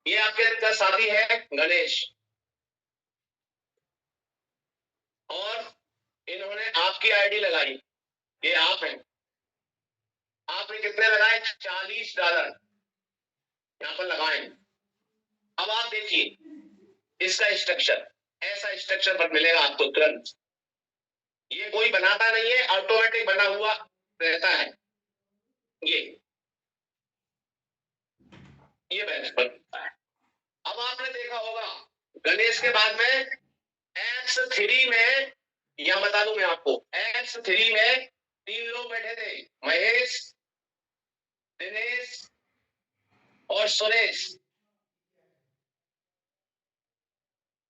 ये आपके साथी है गणेश, और इन्होंने आपकी आईडी लगाई, ये आप हैं। आपने कितने लगाए, $40 यहां पर लगाए। अब आप देखिए इसका स्ट्रक्चर, ऐसा स्ट्रक्चर पर मिलेगा आपको तुरंत। ये कोई बनाता नहीं है, ऑटोमेटिक बना हुआ रहता है। ये बैलेंस बनता है। अब आपने देखा होगा गणेश के बाद में X3 में, यहां बता दूं मैं आपको, X3 में 3 लोग बैठे थे, महेश दिनेश और सुरेश।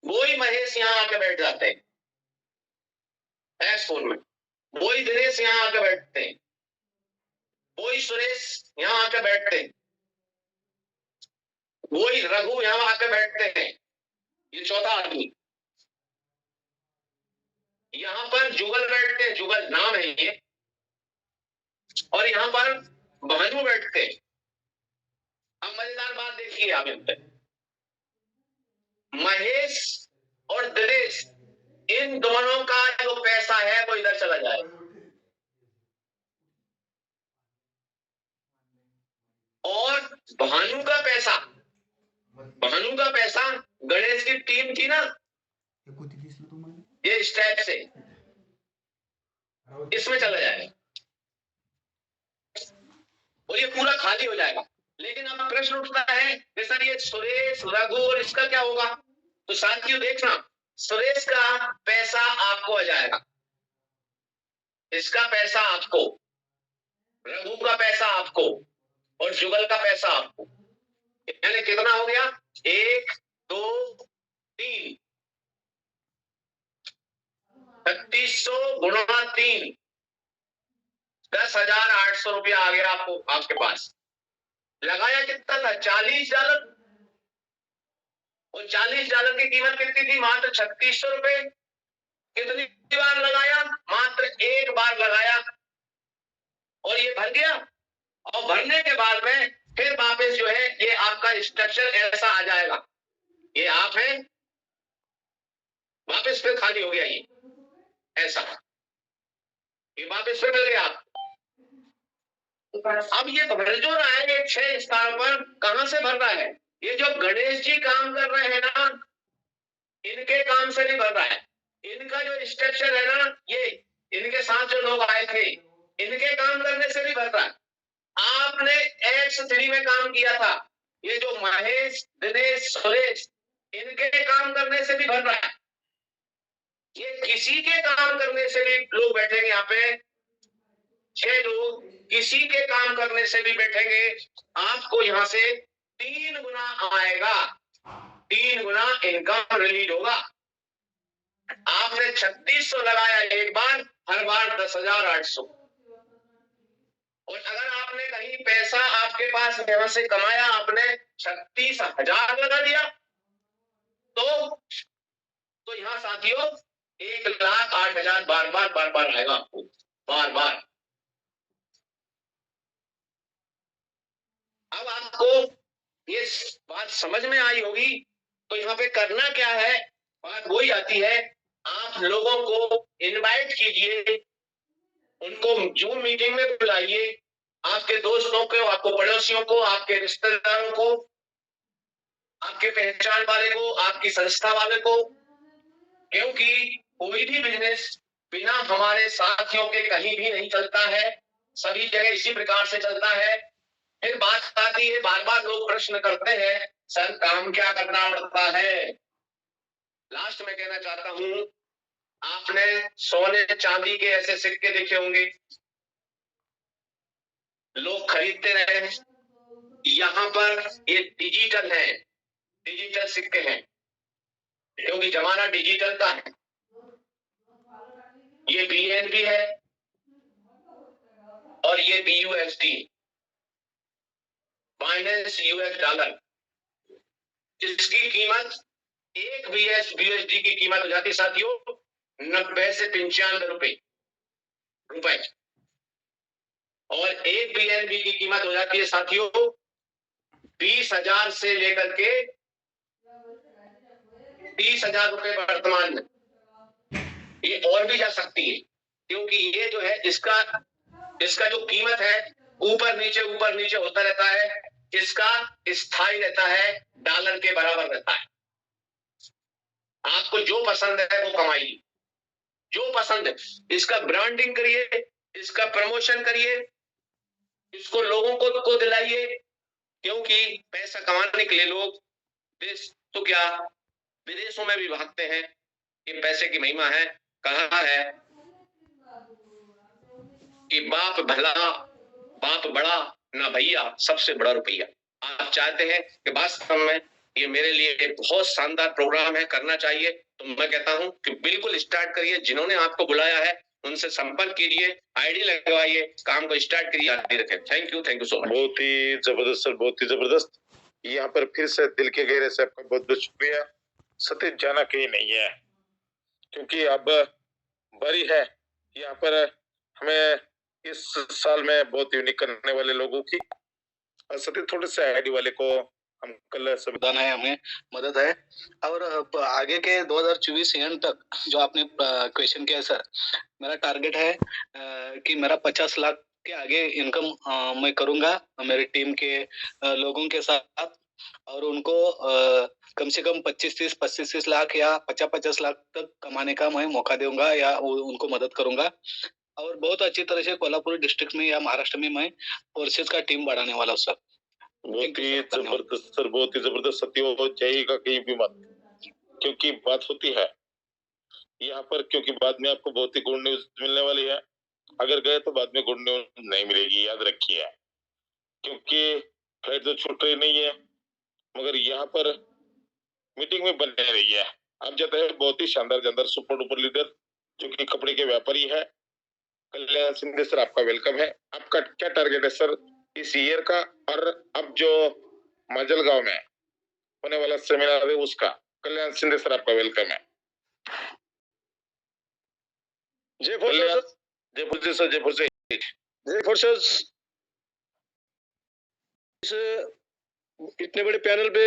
वही महेश यहां आके बैठ जाते हैं X4 में, वही दिनेश यहां आके बैठते हैं, वही सुरेश यहां आके बैठते हैं, वही रघु यहां आके बैठते हैं, ये चौथा आदमी। यहां पर जुगल बैठते हैं, जुगल नाम है ये, और यहाँ पर भानु बैठते। अब मजेदार बात देखिए आप इन पे, महेश और दिनेश, इन दोनों का जो पैसा है वो इधर चला जाए, और भानु का पैसा, भानु का पैसा गणेश की टीम थी ना, ये इस टाइप से इसमें चला जाएगा और ये पूरा खाली हो जाएगा। लेकिन अब प्रश्न उठता है कि सर ये सुरेश, रघु और इसका क्या होगा? तो साथियों देखना, सुरेश का पैसा आपको आ जाएगा, इसका पैसा आपको, रघु का पैसा आपको और जुगल का पैसा आपको। यानी कितना हो गया? 1 2 3, 3600 गुणा 3, 10,800 रुपया आ गया आपको, आपके पास। लगाया कितना था? $40, और $40 की कीमत कितनी थी? मात्र 3600 रुपए। कितनी बार लगाया? मात्र एक बार लगाया, और ये भर गया। और भरने के बाद में फिर वापस जो है ये आपका स्ट्रक्चर ऐसा आ जाएगा, ये आप है, वापस फिर खाली हो गया ये ऐसा, ये वापस फिर मिल गया आप। अब ये भर जो रहा है ये 6 स्थानों पर कहां से भर रहा है? ये जो गणेश जी काम कर रहे हैं ना, इनके काम से नहीं भर रहा है। इनका जो स्ट्रक्चर है ना, ये इनके साथ जो लोग आए थे, इनके काम करने से नहीं भर रहा है। आपने X3 में काम किया था, ये जो महेश, दिनेश, सुरेश, इनके काम करने से भी भर रहा है। ये किसी के काम करने से भी लोग बैठेंगे यहाँ पे, 6 लोग किसी के काम करने से भी बैठेंगे, आपको यहाँ से 3 गुना आएगा, 3 गुना इनकम रिलीज होगा। आपने 3600 लगाया एक बार, हर बार 10,800। और अगर आपने कहीं पैसा आपके पास यहां से कमाया, आपने 36,000 लगा दिया, तो यहां साथियों 1,08,000 बार बार आएगा आपको, बार बार। अब आपको ये बात समझ में आई होगी। तो यहाँ पे करना क्या है, बात वही आती है, आप लोगों को इनवाइट कीजिए, उनको जूम मीटिंग में बुलाइए, आपके दोस्तों को, आपको पड़ोसियों को, आपके रिश्तेदारों को, आपके पहचान वाले को, आपकी संस्था वाले को, क्योंकि कोई भी बिजनेस बिना हमारे साथियों के कहीं भी नहीं चलता है, सभी जगह इसी प्रकार से चलता है। फिर बात आती है, बार बार लोग प्रश्न करते हैं, सर काम क्या करना पड़ता है? लास्ट में कहना चाहता हूं, आपने सोने चांदी के ऐसे सिक्के देखे होंगे, लोग खरीदते रहे। यहाँ पर ये डिजिटल है, डिजिटल सिक्के हैं, क्योंकि जमाना डिजिटल का है। ये BNB है और ये BUSD, बाइनेंस US डॉलर, जिसकी कीमत एक BUSD की कीमत हो जाती है साथियों 90 से 95 रुपए, और एक BNB की कीमत हो जाती है साथियों 20,000 से लेकर के 30,000 रुपए वर्तमान में। ये और भी जा सकती है, क्योंकि ये जो है इसका जो कीमत है ऊपर नीचे होता रहता है, इसका स्थायी रहता है, डॉलर के बराबर रहता है। आपको जो पसंद है वो कमाइए, जो पसंद है, इसका ब्रांडिंग करिए, इसका प्रमोशन करिए, इसको लोगों को दिलाइए, क्योंकि पैसा कमाने के लिए लोग देश तो क्या विदेशों में भी भागते हैं। ये पैसे की महिमा है। कहा है कि बाप भला बाप बड़ा ना भैया, सबसे बड़ा रुपया। आप चाहते हैं कि वास्तव में ये मेरे लिए बहुत शानदार प्रोग्राम है, करना चाहिए, तो मैं कहता हूं कि बिल्कुल स्टार्ट करिए। जिन्होंने आपको बुलाया है उनसे संपर्क कीजिए, आईडी लगवाइए, काम को स्टार्ट करिए, आगे रखें। Thank you so much. बहुत ही जबरदस्त सर, बहुत ही जबरदस्त। यहाँ पर फिर से दिल के गहरे से आपका बहुत बहुत शुक्रिया। सतीश जाना कहीं नहीं है, क्योंकि अब बड़ी है, यहाँ पर हमें इस साल में बहुत यूनिक करने वाले लोगों की सतीश थोड़े से आईडी वाले को हम कल संविधान है, हमें मदद है। और आगे के 2024 एंड तक जो आपने क्वेश्चन किया सर, मेरा टारगेट है कि मेरा 50 लाख के आगे इनकम मैं करूंगा मेरी टीम के लोगों के साथ, और उनको कम से कम 25-30 लाख या 50-50 लाख तक कमाने का मैं मौका दूंगा या उनको मदद करूंगा। और बहुत अच्छी तरह से कोल्हापुर डिस्ट्रिक्ट में या महाराष्ट्र में मैं फोर्सेज का टीम बढ़ाने वाला हूँ सर। बहुत ही जबरदस्त सर, बहुत ही जबरदस्त। सत्य हो जाइएगा कहीं भी मत, क्योंकि बात होती है यहाँ पर, क्योंकि बाद में आपको बहुत ही गुड न्यूज मिलने वाली है। अगर गए तो बाद में गुड न्यूज नहीं मिलेगी, याद रखिए, क्योंकि फ्लाइट तो छूट रही नहीं है, मगर यहाँ पर मीटिंग में बने रही है। आप जाते हैं बहुत ही शानदार जानदार सुपर डुपर लीडर जो कि कपड़े के व्यापारी है, कल्याण सिंधे सर, आपका वेलकम है। आपका क्या टारगेट है सर इस ईयर का, और अब जो माजलगांव में होने वाला सेमिनार है उसका? कल्याण सिंधे सर, आपका वेलकम है। जयपुर सर, जयपुर से सर, जयपुर से, जयपुर सर। इस इतने बड़े पैनल पे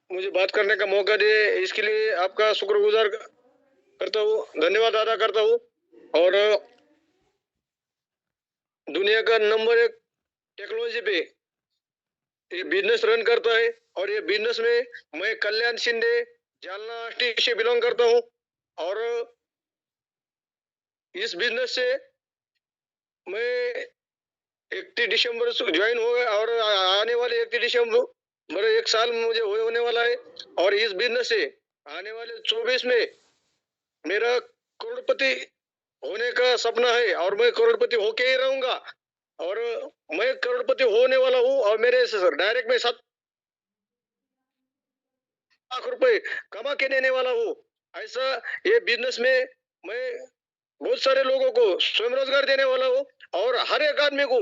मुझे बात करने का मौका दे, इसके लिए आपका शुक्रगुजार करता हूँ, धन्यवाद अदा करता हूँ। और दुनिया का नंबर 1 टेक्नोलॉजी पे ये बिजनेस रन करता है, और ये बिजनेस में मैं कल्याण शिंदे जालना डिस्ट्रिक्ट से बिलोंग करता हूँ, और इस बिजनेस से मैं 31 दिसंबर से ज्वाइन हो गया, और आने वाले 31 दिसंबर मेरा 1 साल मुझे होने वाला है। और इस बिजनेस से आने वाले 24 में मेरा करोड़पति होने का सपना है, और मैं करोड़पति होके ही रहूंगा, और मैं करोड़पति होने वाला हूँ। और मेरे डायरेक्ट में 7 लाख रुपए कमा के देने वाला हूँ। ऐसा ये बिजनेस में मैं बहुत सारे लोगों को स्वयं रोजगार देने वाला हूँ, और हर एक आदमी को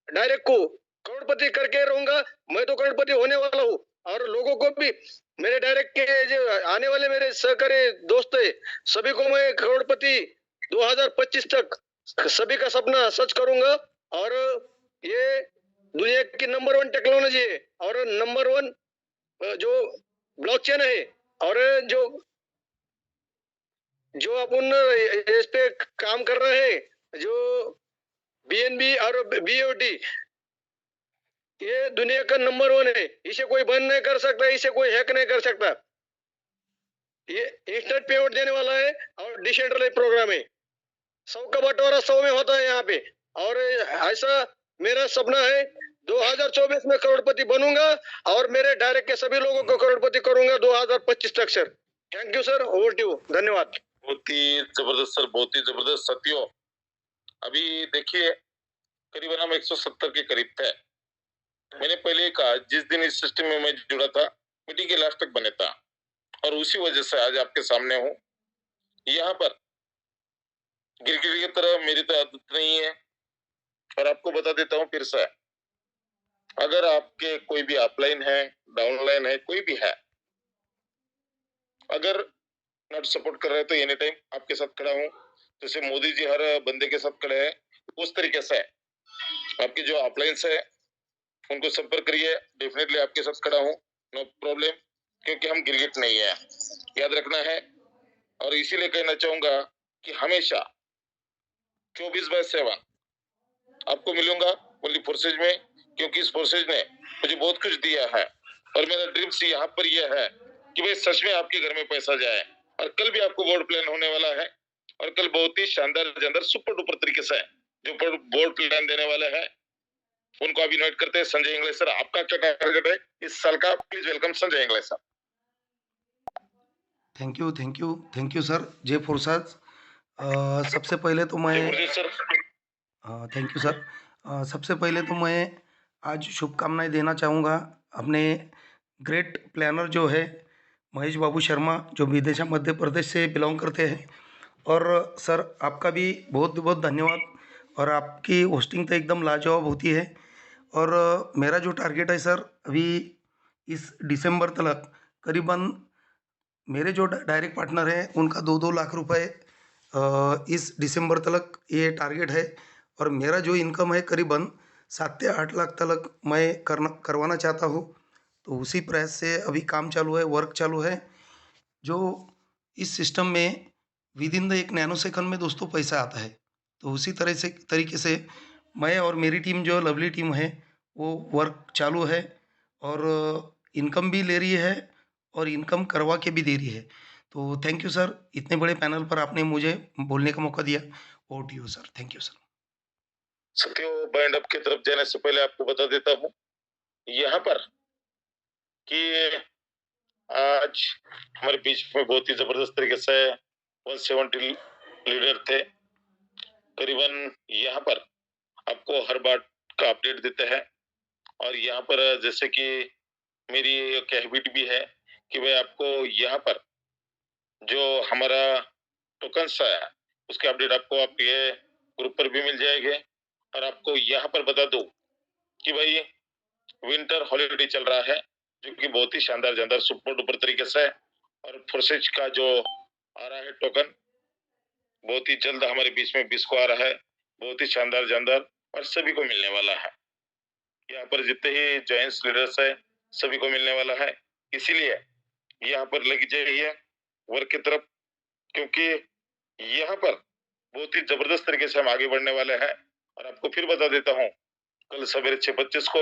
डायरेक्ट को करोड़पति करके रहूंगा। मैं तो करोड़पति होने वाला हूँ, और लोगों को भी मेरे डायरेक्ट के जो आने वाले मेरे सहकारी दोस्त है सभी को मैं करोड़पति 2025 तक सभी का सपना सच करूंगा। और ये दुनिया की नंबर 1 टेक्नोलॉजी है, और नंबर 1 जो ब्लॉकचेन है, और जो अपन इस पे काम कर रहे हैं, जो बीएनबी और बीओटी, ये दुनिया का नंबर 1 है। इसे कोई बंद नहीं कर सकता, इसे कोई हैक नहीं कर सकता। ये इंस्टेंट पेमेंट देने वाला है, और डिसेंट्रलाइज प्रोग्राम है। 100 का बंटवारा 100 में होता है यहाँ पे। और ऐसा मेरा सपना है 2024 में करोड़पति बनूंगा, और मेरे डायरेक्ट के सभी लोगों को करोड़पति करूंगा 2025 तक sir. Thank you sir, over to you, धन्यवाद। बहुत ही जबरदस्त सर, बहुत ही जबरदस्त। सत्यो, अभी देखिए करीबन हम 170 के करीब थे। मैंने पहले कहा जिस दिन इस सिस्टम में मैं जुड़ा था मीटिंग के लास्ट तक बने था, और उसी वजह से आज आपके सामने हूँ। यहाँ पर गिरगिट की तरह मेरी तो आदत नहीं है, और आपको बता देता हूँ फिर से, अगर आपके कोई भी अपलाइन है, डाउनलाइन है, कोई भी है, अगर नॉट सपोर्ट कर रहे हैं तो एनी टाइम आपके साथ खड़ा हूँ। जैसे मोदी जी हर बंदे के साथ खड़े हैं, उस तरीके से आपके जो अपलाइंस है उनको संपर्क करिए, डेफिनेटली आपके साथ खड़ा हूँ, नो प्रॉब्लम, क्योंकि हम गिरगिट नहीं है, याद रखना है। और इसीलिए कहना चाहूंगा कि हमेशा 24/7 आपको मिलूंगा ओनली फोर्सेज में, क्योंकि इस फोर्सेज ने मुझे बहुत कुछ दिया है, और मेरा ड्रीम्स यहाँ पर यह है कि भाई सच में आपके घर में पैसा जाए। और कल भी आपको बोर्ड प्लान होने वाला है, और कल बहुत ही शानदार जानदार सुपर डुपर तरीके से जो बोर्ड प्लान देने वाला है उनको अभी इनवाइट करते हैं। संजय इंगले सर, आपका क्या टारगेट है इस साल का? Please welcome Sanjay Ingle sir. Thank you sir. जय फुरसाद। सबसे पहले तो मैं थैंक यू सर। सबसे पहले तो मैं आज शुभकामनाएं देना चाहूँगा अपने ग्रेट प्लानर जो है महेश बाबू शर्मा, जो विदिशा मध्य प्रदेश से बिलोंग करते हैं। और सर आपका भी बहुत बहुत धन्यवाद, और आपकी होस्टिंग तो एकदम लाजवाब होती है। और मेरा जो टारगेट है सर, अभी इस दिसंबर तक करीबन मेरे जो डायरेक्ट पार्टनर हैं उनका 2-2 लाख रुपए इस दिसंबर तक ये टारगेट है। और मेरा जो इनकम है करीबन 7 से 8 लाख तक मैं करवाना चाहता हूँ। तो उसी प्रयास से अभी काम चालू है, वर्क चालू है, जो इस सिस्टम में विद इन द एक नैनो सेकंड में दोस्तों पैसा आता है। तो उसी तरीके से मैं और मेरी टीम जो लवली टीम है वो वर्क चालू है, और इनकम भी ले रही है और इनकम करवा के भी दे रही है। तो थैंक यू सर, इतने बड़े पैनल पर आपने मुझे बोलने का मौका दिया। Over to you sir, thank you sir. सत्यो, बाइंड अप की तरफ जाने से पहले आपको बता देता हूँ यहाँ पर कि आज हमारे बीच में बहुत ही जबरदस्त तरीके से 170 लीडर थे। करीबन यहाँ पर आपको हर बात का अपडेट देते हैं, और यहाँ पर जैसे कि मेरी एक हैबिट भी है कि भाई आपको यहाँ पर जो हमारा टोकन्स है उसके अपडेट आपको आपके ग्रुप पर भी मिल जाएंगे। और आपको यहाँ पर बता दूं कि भाई विंटर हॉलीडे चल रहा है, जो कि बहुत ही शानदार सुपर डुपर तरीके से है। और फोर्सेज का जो आ रहा है टोकन बहुत ही जल्द हमारे बीच में 20 को आ रहा है, बहुत ही शानदार और सभी को मिलने वाला है। यहाँ पर जितने ही जॉइंट्स लीडर्स है सभी को मिलने वाला है, इसीलिए यहाँ पर लग जाइए वर्क की तरफ, क्योंकि यहाँ पर बहुत ही जबरदस्त तरीके से हम आगे बढ़ने वाले हैं। और आपको फिर बता देता हूँ, कल सवेरे 6:25 को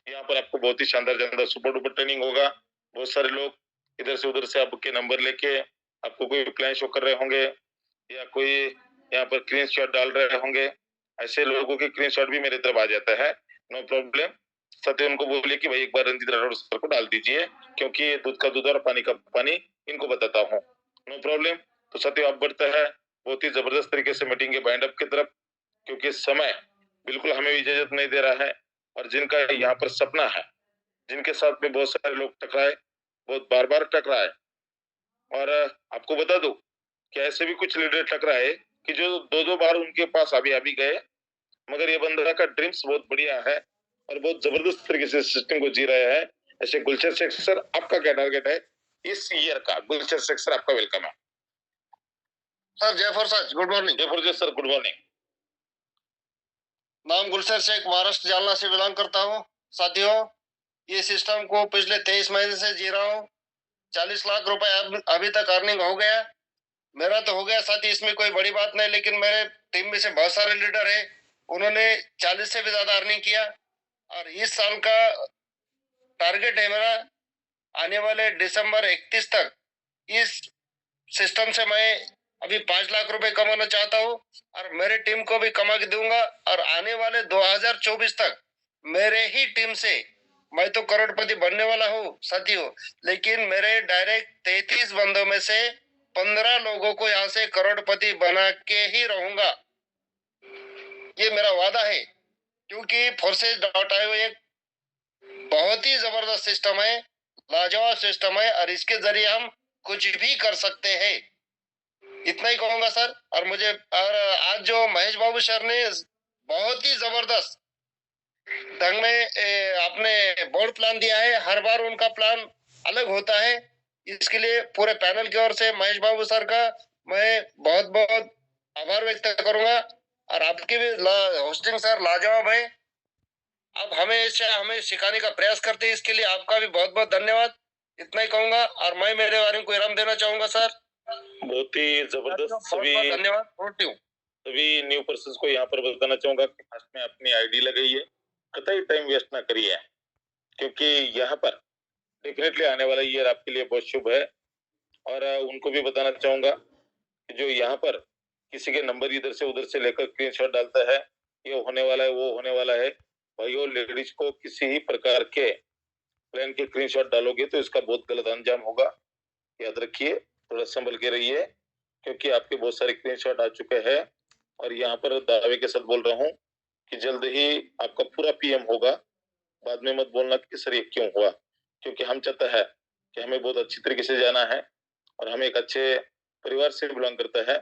यहाँ पर आपको बहुत ही शानदार सुपर डुपर ट्रेनिंग होगा। बहुत सारे लोग इधर से उधर से आपके नंबर लेके आपको कोई प्लान शो कर रहे होंगे, या कोई यहाँ पर स्क्रीन शॉट डाल रहे होंगे। ऐसे लोगों के स्क्रीन शॉट भी मेरे तरफ आ जाता है, नो प्रॉब्लम। सत्य उनको बोलिए कि भाई एक बार रंजीत राठौड़ सर को डाल दीजिए, क्योंकि दूध का दूध और पानी का पानी इनको बताता हूँ, नो प्रॉब्लम। तो सत्य आप बढ़ता है बहुत ही जबरदस्त तरीके से मीटिंग के बाइंड अप की तरफ, क्योंकि समय बिल्कुल हमें इजाजत नहीं दे रहा है। और जिनका यहाँ पर सपना है, जिनके साथ में बहुत सारे लोग टकराए, बहुत बार टकराए, और आपको बता दूं कि ऐसे भी कुछ लीडर टकराए कि जो 2 बार उनके पास अभी गए, मगर ये बंदा का ड्रीम्स बहुत बढ़िया है और बहुत जबरदस्त तरीके से सिस्टम को जी रहा है। ऐसे गुलशन शेख सर, आपका क्या टारगेट है इस ईयर का? गुलशन शेख सर, आपका वेलकम है sir. Jaipur sir, good morning. Jaipur sir, good morning. नाम गुलशन शेख, महाराष्ट्र जालना से बिलोंग करता हूँ। साथियों, ये सिस्टम को पिछले 23 महीने से जी रहा हूँ। 40 लाख रुपए अभी तक अर्निंग हो गया। मेरा तो हो गया साथी, इसमें कोई बड़ी बात नहीं, लेकिन मेरे टीम में से बहुत सारे लीडर है, उन्होंने 40 से भी ज्यादा अर्निंग किया। और इस साल का टारगेट है मेरा, आने वाले दिसंबर 31 तक इस सिस्टम से मैं अभी 5 लाख रुपए कमाना चाहता हूँ, और मेरे टीम को भी कमा के दूंगा। और आने वाले 2024 तक मेरे ही टीम से मैं तो करोड़पति बनने वाला हूँ साथियों। लेकिन मेरे डायरेक्ट 33 बंदों में से 15 लोगों को यहाँ से करोड़पति बना के ही रहूंगा, ये मेरा वादा है। क्योंकि Forces.io एक बहुत ही जबरदस्त सिस्टम है, लाजवाब सिस्टम है, और इसके जरिए हम कुछ भी कर सकते हैं। इतना ही कहूंगा सर। और आज जो महेश बाबू सर ने बहुत ही जबरदस्त ढंग में आपने बोर्ड प्लान दिया है, हर बार उनका प्लान अलग होता है। इसके लिए पूरे पैनल की ओर से महेश बाबू सर का मैं बहुत बहुत आभार व्यक्त करूंगा। और आपकी भी होस्टिंग सर लाजवाब है, आप हमें सिखाने का प्रयास करते हैं, इसके लिए आपका भी बहुत बहुत धन्यवाद। इतना ही कहूंगा, और मैं मेरे बारे में कोई इनाम देना चाहूंगा सर। बहुत ही जबरदस्त। सभी धन्यवाद। सभी न्यू पर्सन को यहाँ पर बताना चाहूंगा कि फर्स्ट में अपनी आईडी लगाइए, कतई टाइम वेस्ट ना करिए, क्योंकि यहाँ पर डेफिनेटली आने वाला ईयर आपके लिए बहुत शुभ है। और उनको भी बताना चाहूंगा कि जो यहाँ पर किसी के नंबर इधर से उधर से लेकर स्क्रीनशॉट डालता है, ये होने वाला है, वो होने वाला है, भाइयों लेडीज को किसी ही प्रकार के प्लान के स्क्रीनशॉट डालोगे तो इसका बहुत गलत अंजाम होगा। याद रखिए, थोड़ा संभल के रहिए, क्योंकि आपके बहुत सारे स्क्रीनशॉट आ चुके हैं। और यहाँ पर दावे के साथ बोल रहा हूँ कि जल्द ही आपका पूरा पीएम होगा। बाद में मत बोलना कि सर ये क्यों हुआ, क्योंकि हम चाहता है कि हमें बहुत अच्छी तरीके से जाना है, और हम एक अच्छे परिवार से बिलोंग करता है,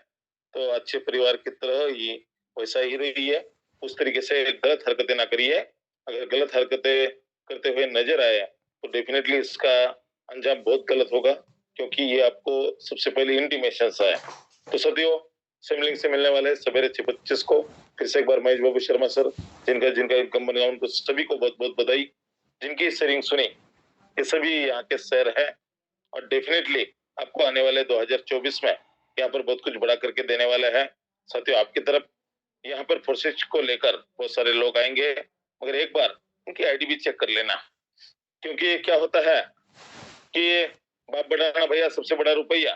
तो अच्छे परिवार की तरह ही वैसा ही रहिए, उस तरीके से गलत हरकतें ना करिए। अगर गलत हरकतें करते हुए नजर आए तो डेफिनेटली इसका अंजाम बहुत गलत होगा, क्योंकि ये आपको सबसे पहले इंटीमेशन है। तो सदियों सिमलिंग से मिलने वाले सवेरे 6:25 को फिर से एक बार महेश बाबू शर्मा सर, जिनका जिनका इनकम बन गया, उनको सभी को बहुत बहुत बधाई। जिनकी शेयरिंग सुनी, ये सभी यहाँ के शेयर है और डेफिनेटली आपको आने वाले 2024 में यहाँ पर बहुत कुछ बड़ा करके देने वाला है। साथियों, आपकी तरफ यहाँ पर फोर्सेज को लेकर बहुत सारे लोग आएंगे, मगर एक बार उनकी आईडी भी चेक कर लेना, क्योंकि क्या होता है कि बाप बढ़ाना भैया सबसे बड़ा रुपया।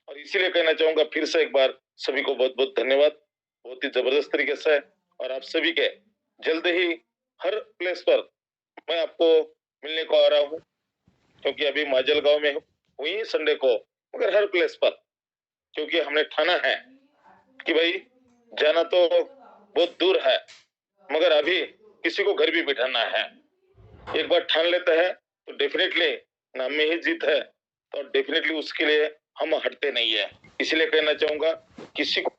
और इसीलिए कहना चाहूंगा फिर से एक बार सभी को बहुत बहुत धन्यवाद, बहुत ही जबरदस्त तरीके से। और आप सभी के जल्द ही हर प्लेस पर मैं आपको मिलने को आ रहा हूँ, क्योंकि अभी माजलगांव में हुई संडे को, मगर हर प्लेस पर, क्योंकि हमने ठाना है कि भाई जाना तो बहुत दूर है, मगर अभी किसी को घर भी बिठाना है। एक बार ठान लेते हैं तो डेफिनेटली नाम में ही जीत है, तो डेफिनेटली उसके लिए हम हटते नहीं है। इसलिए कहना चाहूंगा किसी को